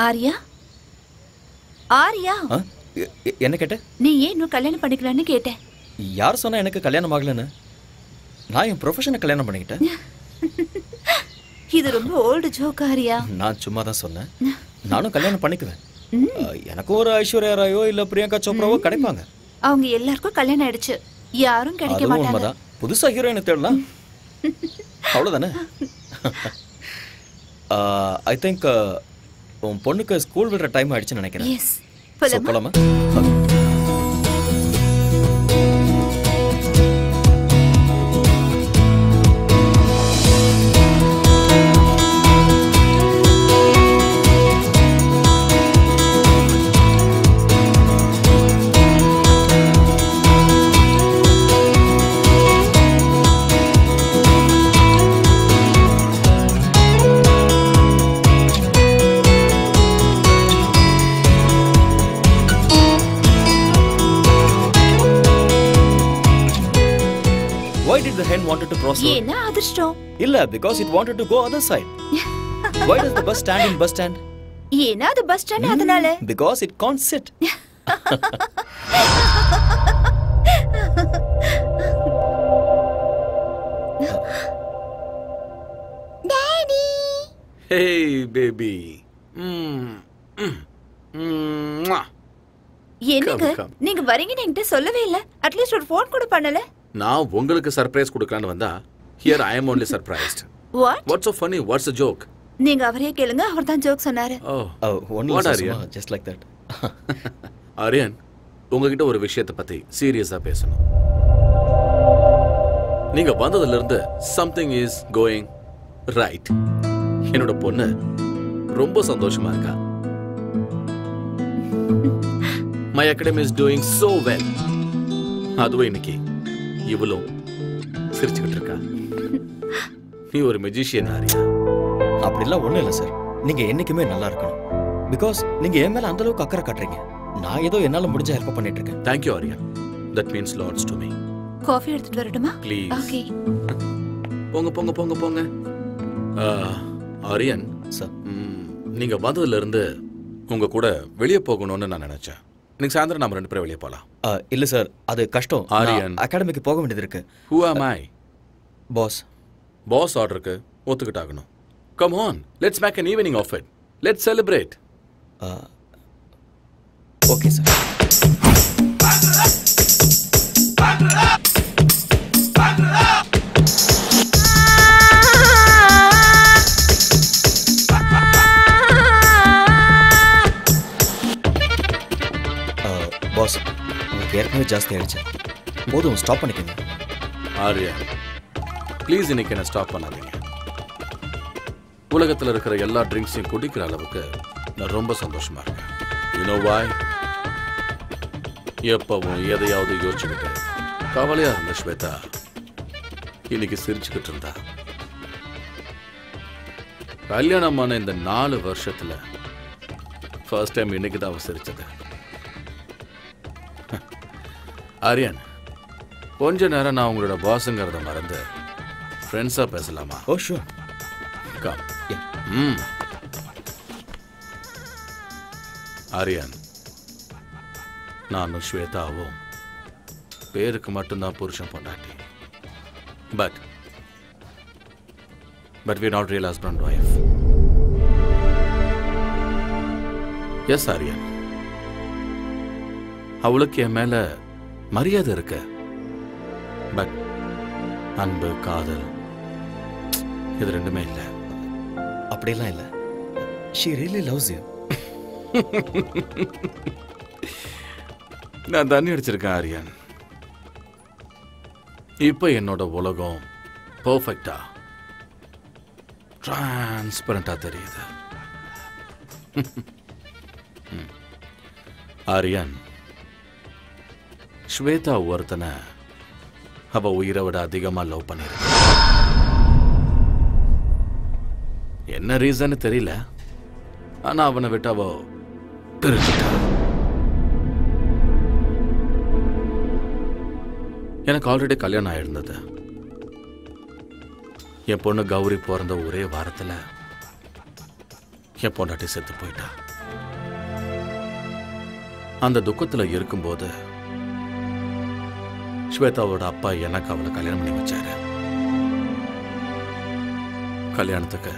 ஆரியா ஆரியா என்ன கேட்ட? நீ ஏன் இன்னும் கல்யாணம் பண்ணிக்கலன்னு கேட்டேன். யார் சொன்னா எனக்கு கல்யாணம் ஆகலன்னு? நான் என் ப்ரொஃபஷனை கல்யாணம் பண்ணிக்கிட்டேன். இது ரொம்ப ஓல்டு ஜோக் ஆரியா. நான் சும்மா தான் சொன்னேன். நானும் கல்யாணம் பண்ணிக்குவேன். எனக்கு ஒரு ஐஸ்வர்யா ராயோ இல்ல பிரியங்கா சோப்ராவோ கிடைப்பாங்க. அவங்க எல்லாருக்கும் கல்யாணம் ஆயிடுச்சு. யாரும் கிடைக்க மாட்டாங்க. உண்மைதான். புதுசா ஹீரோயினை தேடலாம். அவ்வளவுதானே? ஐ திங்க் உன் பொண்ணுக்கு ஸ்கூல் விடுற டைம் ஆயிடுச்சுன்னு நினைக்கிறேன். எஸ். போலாமா? Why did the hen wanted to cross road? ஏன்னா அதிர்ஷ்டம். இல்ல, because it wanted to go other side. Why does the bus stand in bus stand? ஏன்னா அது பஸ் ஸ்டாண்ட் அதனால. Because it can't sit. Daddy. Hey baby. என்னங்க நீங்க வரீங்கன்னு என்கிட்ட சொல்லவே இல்ல. அட்லீஸ்ட் ஒரு ஃபோன் கூட பண்ணல. நான் உங்களுக்கு சர்ப்ரைஸ் கொடுக்கலான்னு வந்தா here I am only surprised. What? What's so funny? What's the joke? நீங்க அவரே கேளுங்க, அவர் தான் ஜோக் சொன்னாரு. What are you? Just like that. Aryan, உங்ககிட்ட ஒரு விஷயத்தை பத்தி சீரியஸா பேசணும். நீங்க வந்ததுல இருந்து something is going right. என்னோட பொண்ணு ரொம்ப சந்தோஷமா இருக்கா. My academy is doing so well. அதுவும் இன்னைக்கு இவளும் சிரிச்சுக்கிட்டு இருக்கா. நீ ஒரு மெஜிஷியன் ஆரியா. அப்படிலாம் ஒண்ணும் இல்ல சார். நீங்க என்னைக்குமே நல்லா இருக்கணும். பிகாஸ் நீங்க என் மேல அந்த அளவுக்கு அக்கறை காட்டுறீங்க. நான் ஏதோ என்னால முடிஞ்ச ஹெல்ப் பண்ணிட்டு இருக்கேன். Thank you Aarya. That means lots to me. Coffee எடுத்துட்டு வரட்டுமா? Please. ஓகே. போங்க போங்க போங்க போங்க. ஆரியன் சார், நீங்க வந்ததுல இருந்து உங்க கூட வெளியே போகணும்னு நான் நினைச்சேன். இன்னைக்கு சாயந்தரம் நாம ரெண்டு பேரும் வெளியே போலாம். இல்ல சார், அது கஷ்டம். ஆரியன், அகாடமிக்கு போக வேண்டியது இருக்கு. Who am I? Boss. Boss ஆர்டருக்கு ஒத்துக்கிட்டாகணும். Come on, let's make an evening of it. Let's celebrate. Okay sir. Boss, உங்களுக்கு ஏற்கனவே ஜாஸ்தி ஆயிடுச்சு. போதும், ஸ்டாப் பண்ணிக்கோங்க. ஆரியா, ப்ளீஸ் இன்னைக்கு என்ன ஸ்டாப் பண்ணாதீங்க. உலகத்தில் இருக்கிற எல்லா ட்ரிங்க்ஸையும் குடிக்கிற அளவுக்கு நான் ரொம்ப சந்தோஷமா இருக்கேன். You know why? எப்பவும் எதையாவது யோசிச்சுக்கிட்டு கவலையா இருந்த ஸ்வேதா இன்னைக்கு சிரிச்சுக்கிட்டு இருந்தா. கல்யாணமான இந்த 4 வருஷத்துல ஃபர்ஸ்ட் டைம் இன்னைக்கு தான் அவ சிரிச்சது. ஆரியன், கொஞ்ச நேரம் நான் உங்களோட பாஸுங்கிறத மறந்து ஃப்ரெண்ட்ஸா பேசலாமா? ஓ ஷூர். கம். ஆரியன், நானும் ஸ்வேதாவும் பேருக்கு மட்டும்தான் புருஷன் பொண்டாட்டி. But we are not real husband and wife. Yes Aryan, அவளுக்கு என் மேல மரியாதை இருக்கு. பட் அன்பு, காதல் இது ரெண்டுமே இல்லை. அப்படியெல்லாம் இல்லை. She really loves you. நான் தண்ணி அடிச்சிருக்கேன் ஆரியன். இப்ப என்னோட உலகம் பெர்ஃபெக்ட்டா டிரான்ஸ்பரண்டா தெரியுது. ஆரியன், ஸ்வேதா ஒருத்தனை அவ உயிரை விட அதிகமா லவ் பண்ணிருக்கு. என்ன ரீசன் தெரியல, ஆனா அவனை விட்டு அவ பிரிச்சுட்டா. எனக்கு ஆல்ரெடி கல்யாணம் ஆயிருந்தது. என் பொண்ணு கௌரி பிறந்த ஒரே வாரத்துல என் பொண்டாட்டி செத்து போயிட்டா. அந்த துக்கத்துல இருக்கும்போது ஸ்வேதாவோட அப்பா எனக்கு அவளை கல்யாணம் பண்ணி வச்சாரு. கல்யாணத்துக்கு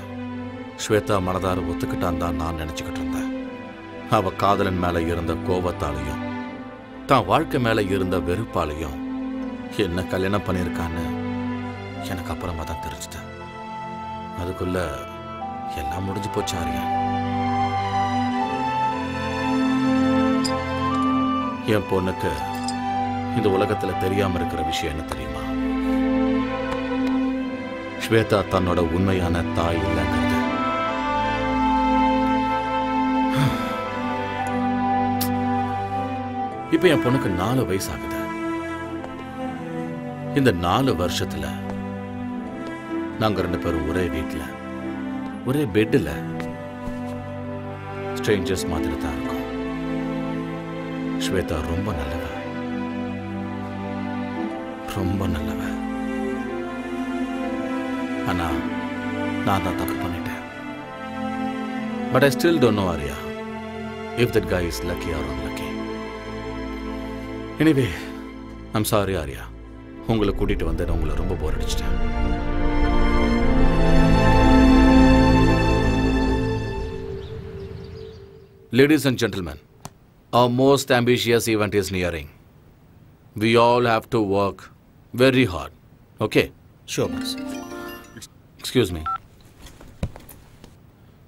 ஸ்வேதா மனதார ஒத்துக்கிட்டான் தான் நான் நினைச்சுக்கிட்டு இருந்தேன். அவ காதலன் மேல இருந்த கோபத்தாலையும் தான் வாழ்க்கை மேல இருந்த வெறுப்பாலையும் என்ன கல்யாணம் பண்ணியிருக்கான்னு எனக்கு அப்புறமா தான் தெரிஞ்சுது. அதுக்குள்ள எல்லாம் முடிஞ்சு போச்சு ஆரியா. என் பொண்ணுக்கு இந்த உலகத்துல தெரியாம இருக்கிற விஷயம் என்ன தெரியுமா? ஸ்வேதா தன்னோட உண்மையான தாய் இல்லைங்கிறது. இப்ப என் பொண்ணுக்கு 4 வயசு ஆகுது. இந்த 4 வருஷத்துல நாங்க 2 பேரும் ஒரே வீட்டுல ஒரே பெட்ல ஸ்ட்ரேஞ்சர்ஸ் மாதிரி தான் இருக்கோம். ஸ்வேதா ரொம்ப நல்லவ, ரொம்ப நல்லவ. ஆனா நான் தான் தப்பு பண்ணிட்டேன். But I still don't know Aarya if that guy is lucky or unlucky. Anyway, I'm sorry Aarya. உங்களை கூட்டிட்டு வந்து உங்களை ரொம்ப போர் அடிச்சிட்டேன். Ladies and gentlemen, our most ambitious event is nearing. We all have to work very hard. Okay? Sure, boss. Excuse me.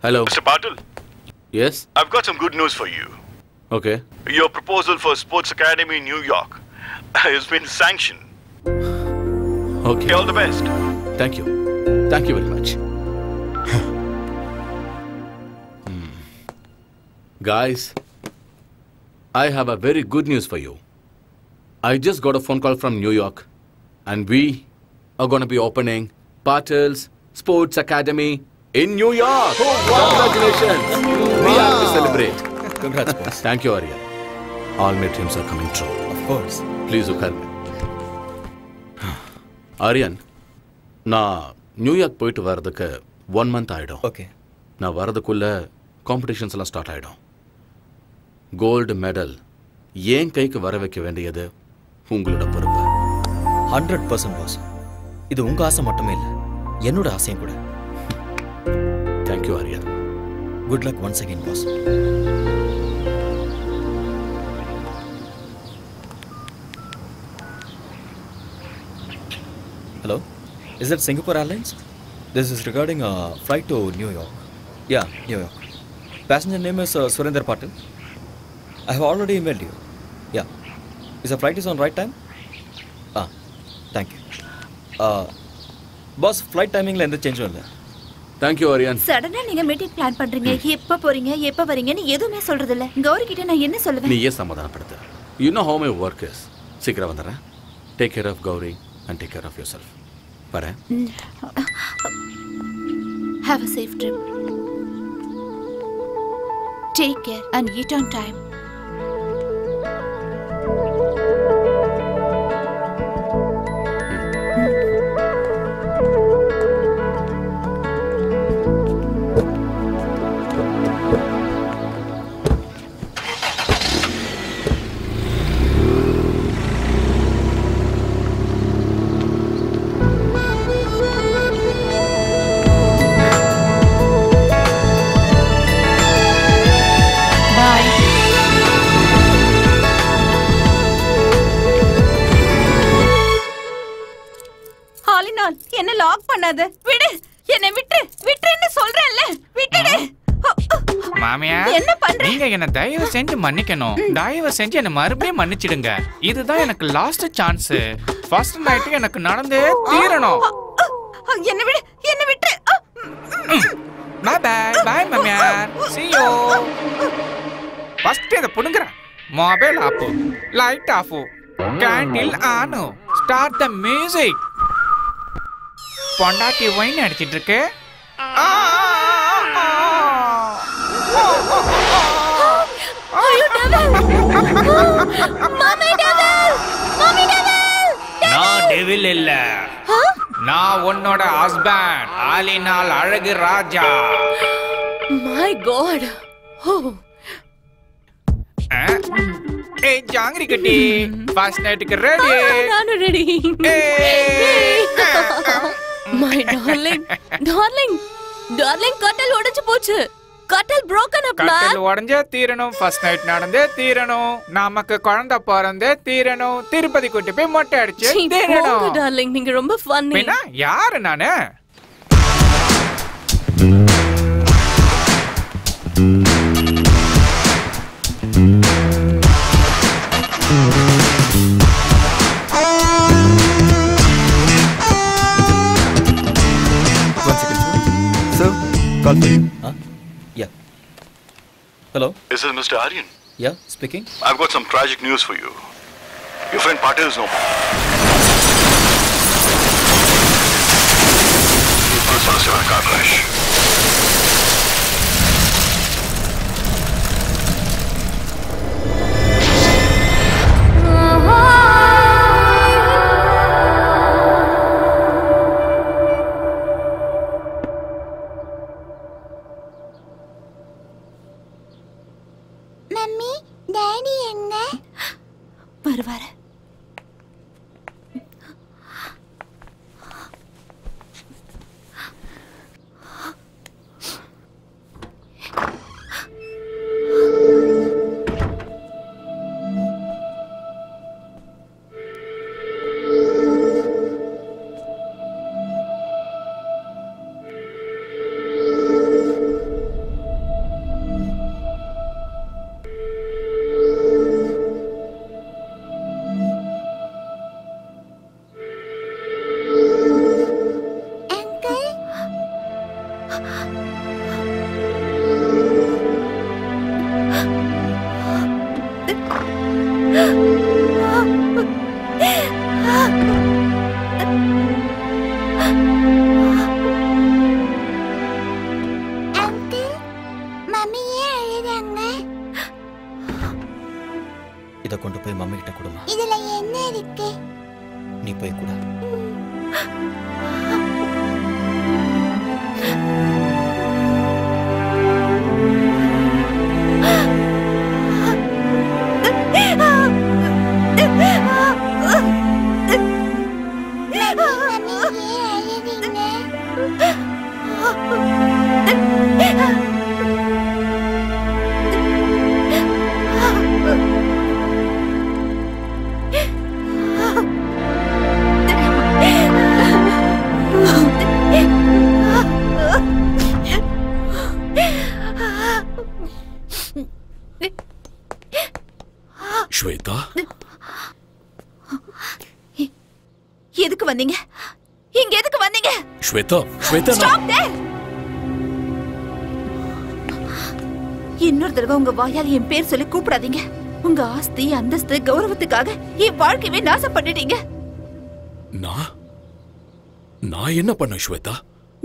Hello. Mr. Patil? Yes? I've got some good news for you. Okay. Your proposal for Sports Academy in New York has been sanctioned. Okay. All the best. Thank you. Thank you very much. Guys, I have a very good news for you. I just got a phone call from New York, and we are going to be opening Patil's Sports Academy in New York. Oh, wow. Congratulations. We have to celebrate. Congrats, boss. Thank you, Arya. All my dreams are coming true. Of course. Please look at me. Aryan, நான் New York போயிட்டு வர்றதுக்கு 1 month ஆயிடும். Okay. நான் வர்றதுக்குள்ள competitions எல்லாம் start ஆயிடும். Gold medal ஏன் கைக்கு வர வைக்க வேண்டியது உங்களோட பொறுப்பு. 100% பாஸ். இது உங்க ஆசை மட்டுமே இல்லை, என்னோட ஆசையும் கூட. Thank you Aryan. Good luck once again boss. Hello, is that Singapore Airlines? This is regarding a flight to New York. Yeah, New York. Passenger name is Surinder Patil. I have already emailed you. Yeah. Is the flight is on right time? Thank you. Boss, flight timing la endha change illa. Thank you, Aryan. சடனா நீங்க meeting plan பண்றீங்க. எப்ப போறீங்க, எப்ப வரீங்கன்னு எதுவுமே சொல்றது இல்ல. கௌரி கிட்ட நான் என்ன சொல்லுவேன்? நீயே சமாதானப்படுத்து. You know how my work is. சீக்கிரம் வந்துறேன். Take care of Gauri and take care of yourself. வரேன். Have a safe trip. Take care and eat on time. என்ன லாக் பண்ணாத. விடு, என்னை விட்டு விட்டுன்னு சொல்றேன்ல. விட்டுடு. மாமியா, என்ன பண்ற? நீங்க என்ன தயவு செஞ்சு மன்னிக்கணும். தயவு செஞ்சு என்ன மறுபடியும் மன்னிச்சிடுங்க. இதுதான் எனக்கு லாஸ்ட் சான்ஸ். ஃபர்ஸ்ட் நைட் எனக்கு நடந்தே தீரணும். என்ன விடு, என்ன விட்டு. பை பை பை மாமியா. see you. ஃபர்ஸ்ட் இத புடுங்கற. Mobile off, light off, candle on, start the music. பொண்டாட்டி வைன் அடிச்சிட்டு இருக்கு. நான் டெவில் இல்ல, நான் உன்னோட ஹஸ்பண்ட், ஆலினால் அழகு ராஜா. My God. Oh. ஏய் ஜாங்கிரி கட்டி ஃபர்ஸ்ட் நைட்டுக்கு ரெடி. நானும் ரெடி. My darling. Darling, கட்டல் உடைஞ்சு போச்சு. கட்டல் broken up man. கட்டல் உடைஞ்சே தீரணும். ஃபர்ஸ்ட் நைட் நடந்தே தீரணும். நமக்கு குழந்தை பிறந்தே தீரணும். திருப்பதி கூட்டி போய் மொட்டை அடிச்சு தீரணும். டார்லிங் நீங்க ரொம்ப ஃபன்னி. என்ன யாரு நானு? Sir, call for you. Yeah. Hello? Is this Mr. Aryan? Yeah, speaking. I've got some tragic news for you. Your friend Patil is no more. This was a car crash. Mummy daddy எங்க வருவாரு. இத கொண்டு போய் mummy கிட்ட கொடுமா. இதுல என்ன இருக்கு? நீ போய் கொடு. ஸ்வேதா, எதுக்கு வந்தீங்க? இங்க எதுக்கு வந்தீங்க? Shweta, Shweta, Stop there! இன்னொரு தடவை உங்க வாயால் என் பேர் சொல்லி கூப்பிடாதீங்க. உங்க ஆஸ்தி அந்தஸ்து கௌரவத்துக்காக என் வாழ்க்கையை நாசம் பண்ணிட்டீங்க. நான் என்ன பண்ண ஸ்வேதா?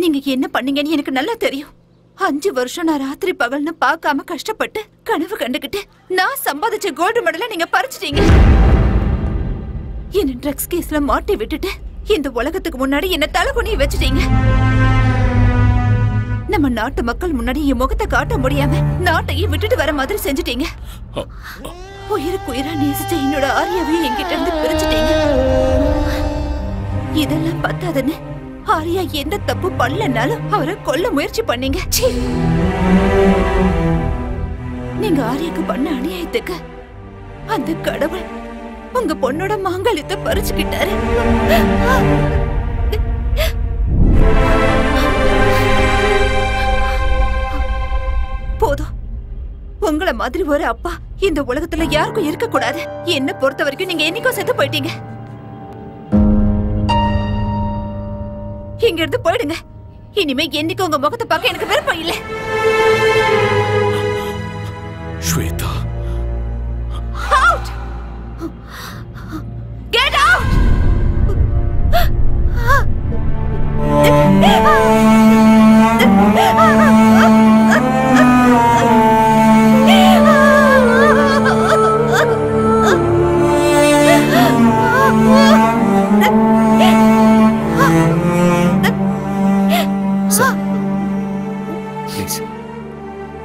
நீங்க என்ன பண்ணீங்கன்னு எனக்கு நல்லா தெரியும். 5 வருஷம் நான் ராத்திரி பகல்னு பார்க்காம கஷ்டப்பட்டு கனவு கண்டுகிட்டு நான் சம்பாதிச்ச கோல்டு மெடலை நீங்க பறிச்சிட்டீங்க. என்ன ட்ரக்ஸ் கேஸ்ல மாட்டி விட்டுட்டு இந்த உலகத்துக்கு முன்னாடி என்ன தலைகுனிய வச்சுட்டீங்க. நம்ம நாட்டு மக்கள் முன்னாடி என் முகத்தை காட்ட முடியாம நாட்டையே விட்டுட்டு வர மாதிரி செஞ்சுட்டீங்க. உயிருக்கு உயிரா நேசிச்ச என்னோட ஆரியாவையும் என்கிட்ட இருந்து பிரிச்சுட்டீங்க. இதெல்லாம் பத்தாதுன்னு ஆரியா எந்த தப்பு பண்ணலனாலும் அவரை கொல்ல முயற்சி பண்ணீங்க. நீங்க ஆரியாக்கு பண்ண அநியாயத்துக்கு அந்த கடவுள் உங்க பொண்ணோட மாங்கல்யத்தை பறிச்சுக்கிட்டாரு. போதும். உங்களை மாதிரி ஒரு அப்பா இந்த உலகத்துல யாருக்கும் இருக்க கூடாது. என்ன பொறுத்த வரைக்கும் நீங்க என்னைக்கும் செத்து போயிட்டீங்க. இங்க இருந்து போயிடுங்க. இனிமே என்னைக்கு உங்க முகத்தை பார்க்க எனக்கு விருப்பம் இல்ல. ஸ்வேதா, Out! Get out!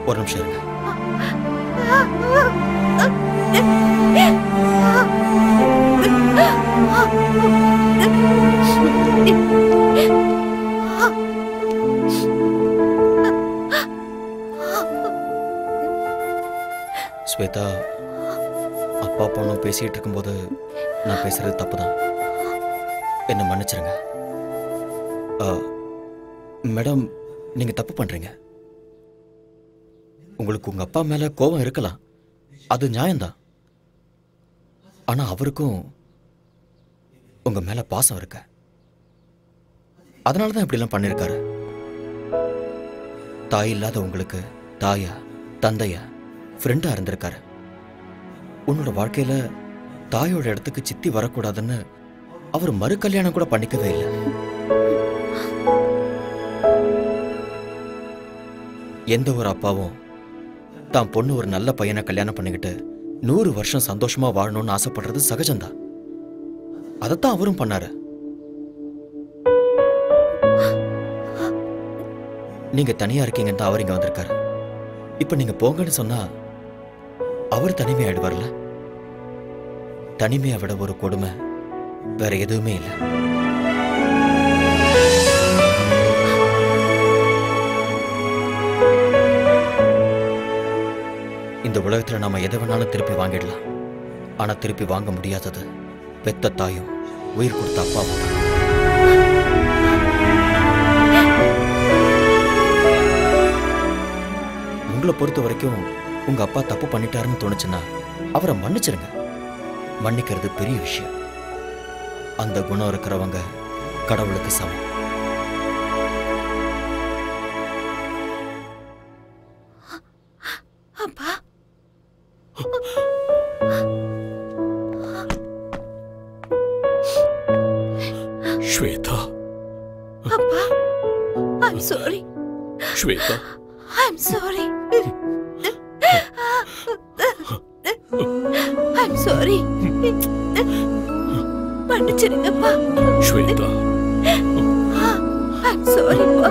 ஒரு நிமிஷம் இருங்க. ஸ்வேதா, அப்பா பொண்ணும் பேசிட்டு இருக்கும்போது நான் பேசுறது தப்புதான். என்ன மன்னிச்சிருங்க. மேடம், நீங்க தப்பு பண்றீங்க. உங்களுக்கு உங்க அப்பா மேல கோபம் இருக்கலாம், அது நியாயம்தான். ஆனா அவருக்கும் உங்க மேல பாசம் இருக்க, அதனாலதான் இப்படிலாம் பண்ணிருக்காரு. தாய் இல்லாத உங்களுக்கு தாயா, தந்தையா, ஃப்ரெண்டா இருந்திருக்காரு. உன்னோட வாழ்க்கையில தாயோட இடத்துக்கு சித்தி வரக்கூடாதுன்னு அவர் மறு கல்யாணம் கூட பண்ணிக்கவே இல்லை. எந்த ஒரு அப்பாவும் தான் பொண்ணு ஒரு நல்ல பையனை கல்யாணம் பண்ணிக்கிட்டு 100 வருஷம் சந்தோஷமா வாழணும்னு ஆசைப்படுறது சகஜம்தான். அதைத்தான் அவரும் பண்ணாரு. நீங்க தனியா இருக்கீங்கன்னு தான் அவர் இங்க வந்திருக்காரு. இப்ப நீங்க போங்கன்னு சொன்னா அவர் தனிமையாயிடுவார்ல. தனிமையை விட ஒரு கொடுமை வேற எதுவுமே இல்லை. இந்த உலகத்துல நாம எதை வேணாலும் திருப்பி வாங்கிடலாம். ஆனா திருப்பி வாங்க முடியாதது பெத்த தாயும் உயிர் கொடுத்த அப்பாவும். உங்களை பொறுத்த வரைக்கும் உங்க அப்பா தப்பு பண்ணிட்டாருன்னு தோணுச்சுன்னா அவரை மன்னிச்சிருங்க. மன்னிக்கிறது பெரிய விஷயம். அந்த குணம் இருக்கிறவங்க கடவுளுக்கு சமம். அப்பா, ஸ்வேதா. அப்பா, I'm sorry. Shweta, I'm sorry. I'm sorry. மன்னிச்சிருங்கப்பா. Shweta. I'm sorry, பா.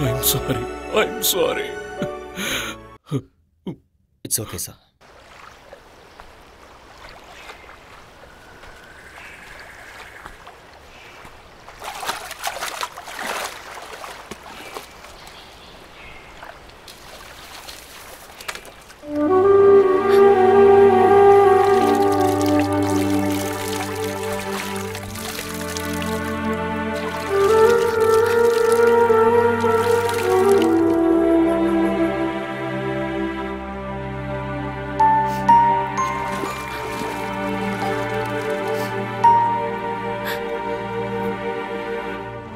I'm sorry. I'm sorry. It's okay, sir.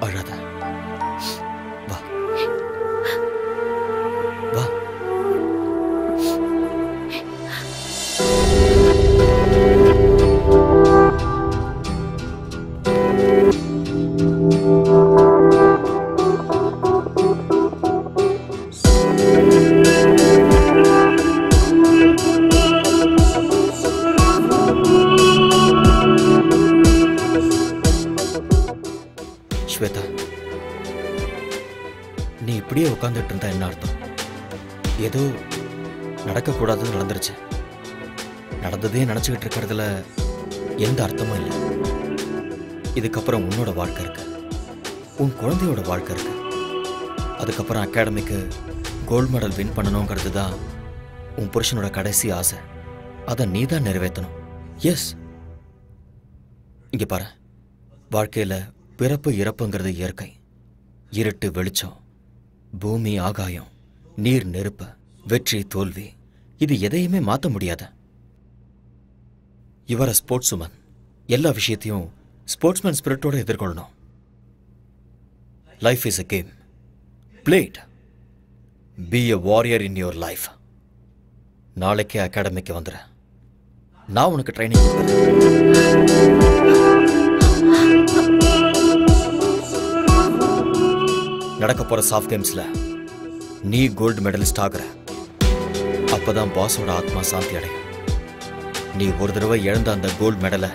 அழாத. வா வா. ஸ்வேதா, நீ இப்படியே உட்காந்துட்டு இருந்தா என்ன அர்த்தம்? ஏதோ நடக்கக்கூடாதுன்னு நடந்துருச்சு. நடந்ததே நினைச்சுக்கிட்டு இருக்கிறதுல எந்த அர்த்தமும் இல்லை. இதுக்கப்புறம் உன்னோட வாழ்க்கை இருக்கு, உன் குழந்தையோட வாழ்க்கை இருக்கு. அதுக்கப்புறம் அகாடமிக்கு கோல்டு மெடல் வின் பண்ணணுங்கிறது தான் உன் புருஷனோட கடைசி ஆசை. அதை நீ தான் நிறைவேற்றணும். எஸ், இங்க பாரு, வாழ்க்கையில பிறப்பு இறப்புங்கிறது இயற்கை. இருட்டு வெளிச்சம், பூமி ஆகாயம், நீர் நெருப்பு, வெற்றி தோல்வி, இது எதையுமே மாற்ற முடியாத. இவர ஸ்போர்ட்ஸ் உமன். எல்லா விஷயத்தையும் ஸ்போர்ட்ஸ்மேன் ஸ்பிரிட்டோட எதிர்கொள்ளணும். Life is a game. Play it. Be a warrior in your life. நாளைக்கே அகாடமிக்கு வந்துரு. நான் உனக்கு ட்ரைனிங் நடக்க போற சாஃப்ட் கேம்ஸ்ல நீ கோல்டு மெடலிஸ்ட் ஆகுற. அப்பதான் பாஸோட ஆத்மா சாந்தி அடையும். நீ ஒரு தடவை இழந்த அந்த கோல்டு மெடலை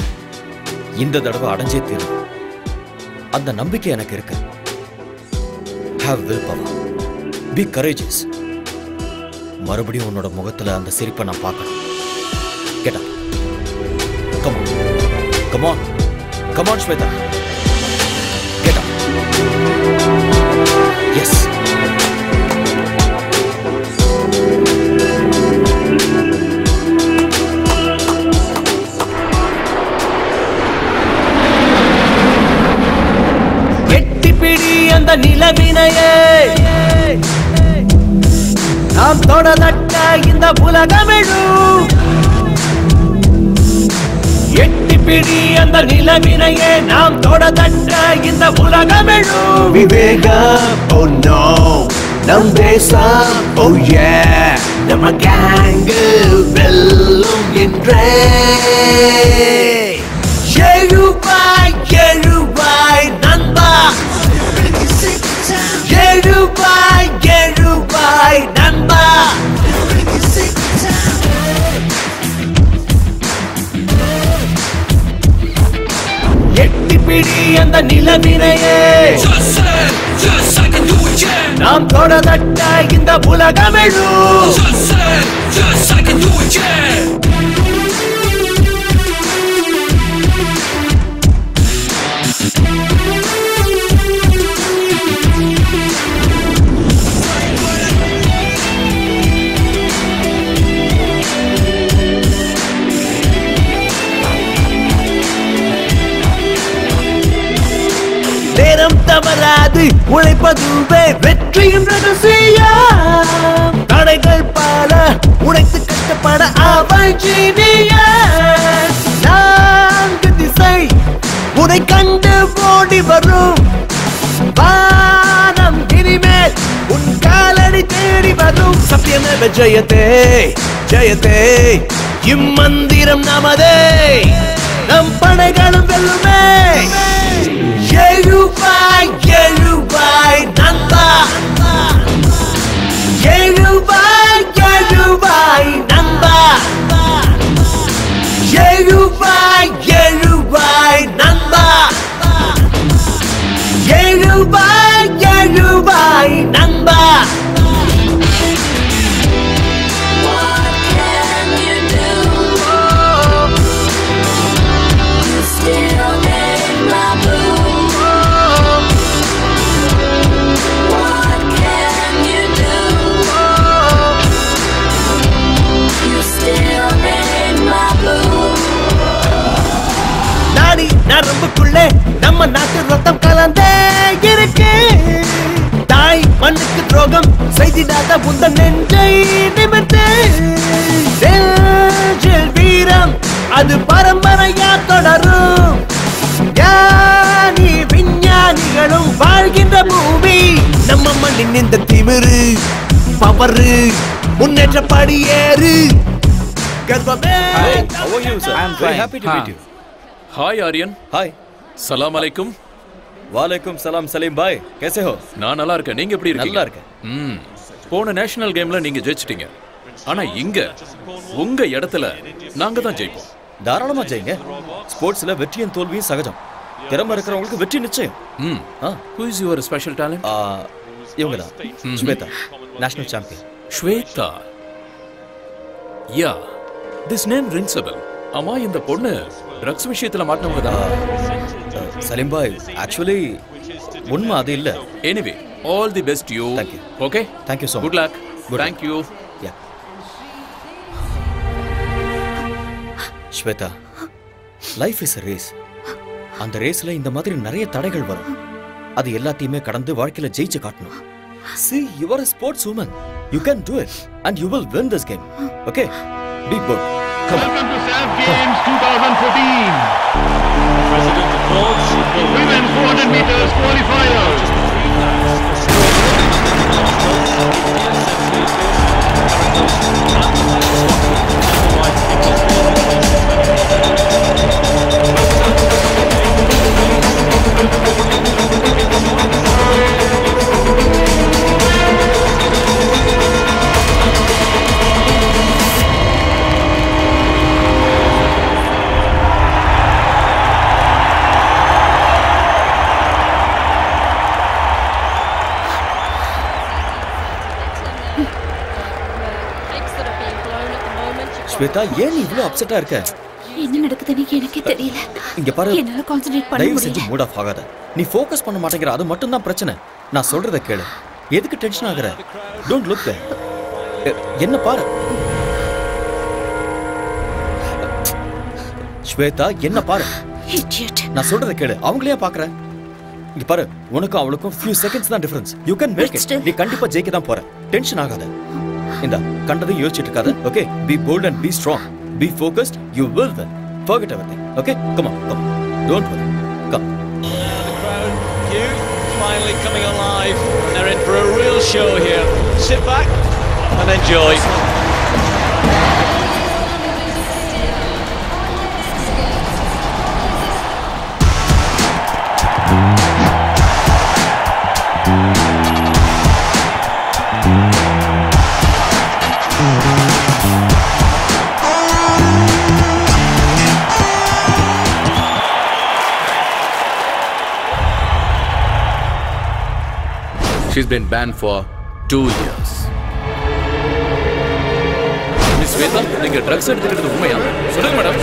இந்த தடவை அடைஞ்சே தீரும். அந்த நம்பிக்கை எனக்கு இருக்கு. Have willpower. Be courageous. மறுபடியும் உன்னோட முகத்துல அந்த சிரிப்பை நான் பார்க்கணும். Get up. Come on. Come on. Come on, Shweta. Get up. Yes. எட்டிப்பிடி அந்த நிலவினையே நாம் தொடதட்ட இந்த உலகமெழும். எட்டிப்பிடி அந்த நிலவினையே நாம் தொடதட்ட இந்த உலகமெழும். விவேகம் oh no நம் தேசம் oh yeah நம்ம கேங்கு வெல்லும் என்றே. எழுவாய் எழுவாய் நண்பா, எழுவாய் எழுவாய் நண்பா. எட்டிப்பிடி அந்த நிலவினையே நாம் தொடதட்ட இந்த உலகமெழும். நேரம் தவறாது உழைப்பதுவே வெற்றியின் ரகசியம். தடைகள் பல உழைத்து கஷ்டப்பட அவள் ஜீனியஸ். நான்கு திசை உன்னை கண்டு ஓடி வரும். வானம் இனிமேல் உன் காலடி தேடி வரும். சத்தியமேவ ஜெயதே ஜெயதே இம்மந்திரம் நமதே. நம் படைகளும் வெல்லுமே. எழுவாய் எழுவாய் நண்பா, எழுவாய் எழுவாய் நண்பா, எழுவாய் எழுவாய் நண்பா, எழுவாய் எழுவாய் நண்பா. நரம்புக்குள்ளே நம்ம நாட்டு ரத்தம் கலந்தே இருக்கு. தாய் மண்ணுக்கு துரோகம் செய்திடாத உந்தன் நெஞ்சை நிமிர்த்து. நெஞ்சில் வீரம் அது பரம்பரையா தொடரும். ஞானி விஞ்ஞானிகளும் வாழ்கின்ற பூமி நம்ம மண்ணின் இந்த திமிரு பவரு முன்னேற்ற படியேறு. கர்வமே. How are you, sir? I'm very happy to meet you. हाय आर्यन. हाय. सलाम अलैकुम. वालेकुम सलाम सलीम भाई. कैसे हो? நான் நல்லா இருக்கேன். நீங்க எப்படி இருக்கீங்க? நல்லா இருக்கேன். போன நேஷனல் கேம்ல நீங்க ஜெயிச்சிட்டீங்க. ஆனா இங்க உங்க இடத்துல நாங்க தான் ஜெயிப்போம். தாராளமா ஜெயிங்க. ஸ்போர்ட்ஸ்ல வெற்றியும் தோல்வியும் சகஜம். திறமை இருக்கிறவங்களுக்கு வெற்றி நிச்சயம். Who is your special talent? இவங்க தான். Shweta, national champion. Shweta. Yeah, this name rings a bell. அம்மா இந்த பொண்ணு ட்ரக்ஸ் விஷயத்துல மாட்டனவங்க தான். சலீம் பாய், ஆக்சுவலி உண்மை அது இல்ல. Anyway, all the best you. Thank you. Okay? Thank you so much. Good luck. Thank you. Yeah. Shweta, life is a race. அந்த ரேஸ்ல இந்த மாதிரி நிறைய தடைகள் வரும். அது எல்லாத்தையுமே கடந்து வாழ்க்கையில ஜெயிச்சு காட்டணும். See, you are a sports woman. You can do it and you will win this game. Okay? Be good. Welcome to SAF Games 2014. President applauds the Women 400 meters qualifiers. Shweta ஏன் நீ இவ்வளவு அப்செட்டா இருக்க? என்ன நடக்குதுன்னு எனக்கே தெரியல. இங்க பாரு, என்னால கான்சென்ட்ரேட் பண்ண தயவு முடியல. செஞ்சு மூட் ஆஃப் ஆகாத. நீ ஃபோக்கஸ் பண்ண மாட்டேங்கிற, அது மட்டும் தான் பிரச்சனை. நான் சொல்றத கேளு. எதுக்கு டென்ஷன் ஆகுற? Don't look there. என்ன பாரு ஸ்வேதா, என்ன பாரு. நான் சொல்றத கேளு. அவங்களையே பாக்குற. இங்க பாரு, உனக்கும் அவளுக்கும் few seconds தான் difference. You can make it. நீ கண்டிப்பா ஜெயிக்க தான் போற. டென்ஷன் ஆகாத. இந்த கண்டதை யோசிச்சிட்டு இருக்காத. Okay? Be bold and be strong. Be focused. You will win. Forget everything. Okay? Come on. Don't worry. Come. The crowd, you finally coming alive. They're in for a real show here. Sit back and enjoy. She's been banned for 2 years. Miss Shweta, நீங்க drugs எடுத்துக்கிறது உண்மையா? சொல்லுங்க madam.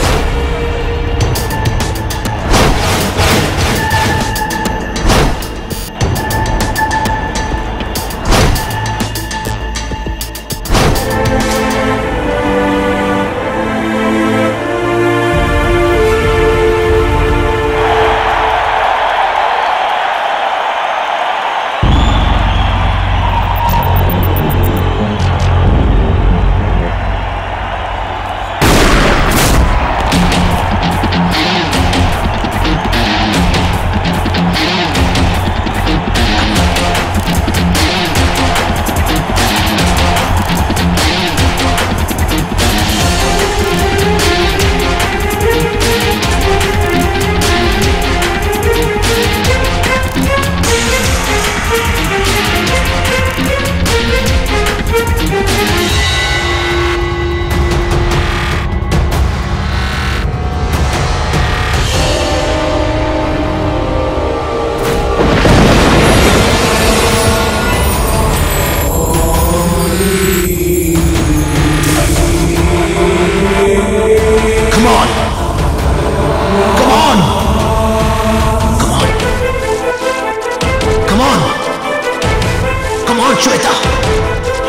Shweta!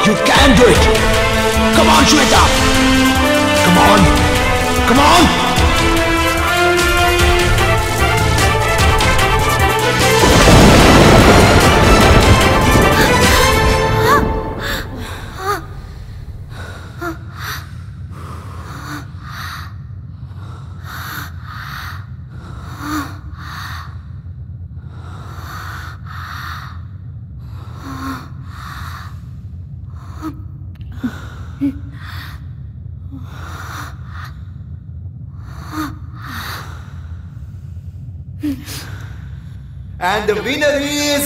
You can do it! Come on, Shweta! Come on! Come on! And the winner is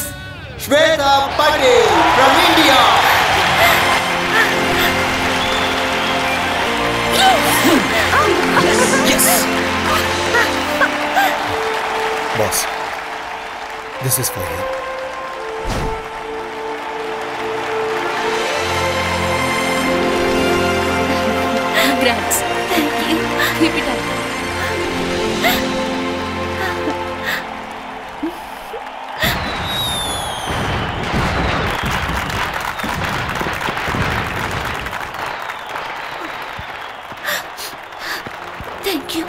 Shweta Patel from India. Yes. Boss, this is for you. Congrats. Thank you. Keep it up. Thank you.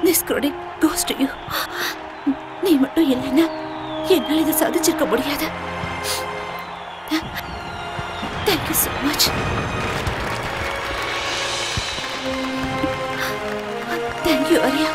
This credit goes to you. நீ மட்டும் இல்லைன்னா என்னால் இதை சாதிச்சிருக்க முடியாது. Thank you so much. Thank you, Arya.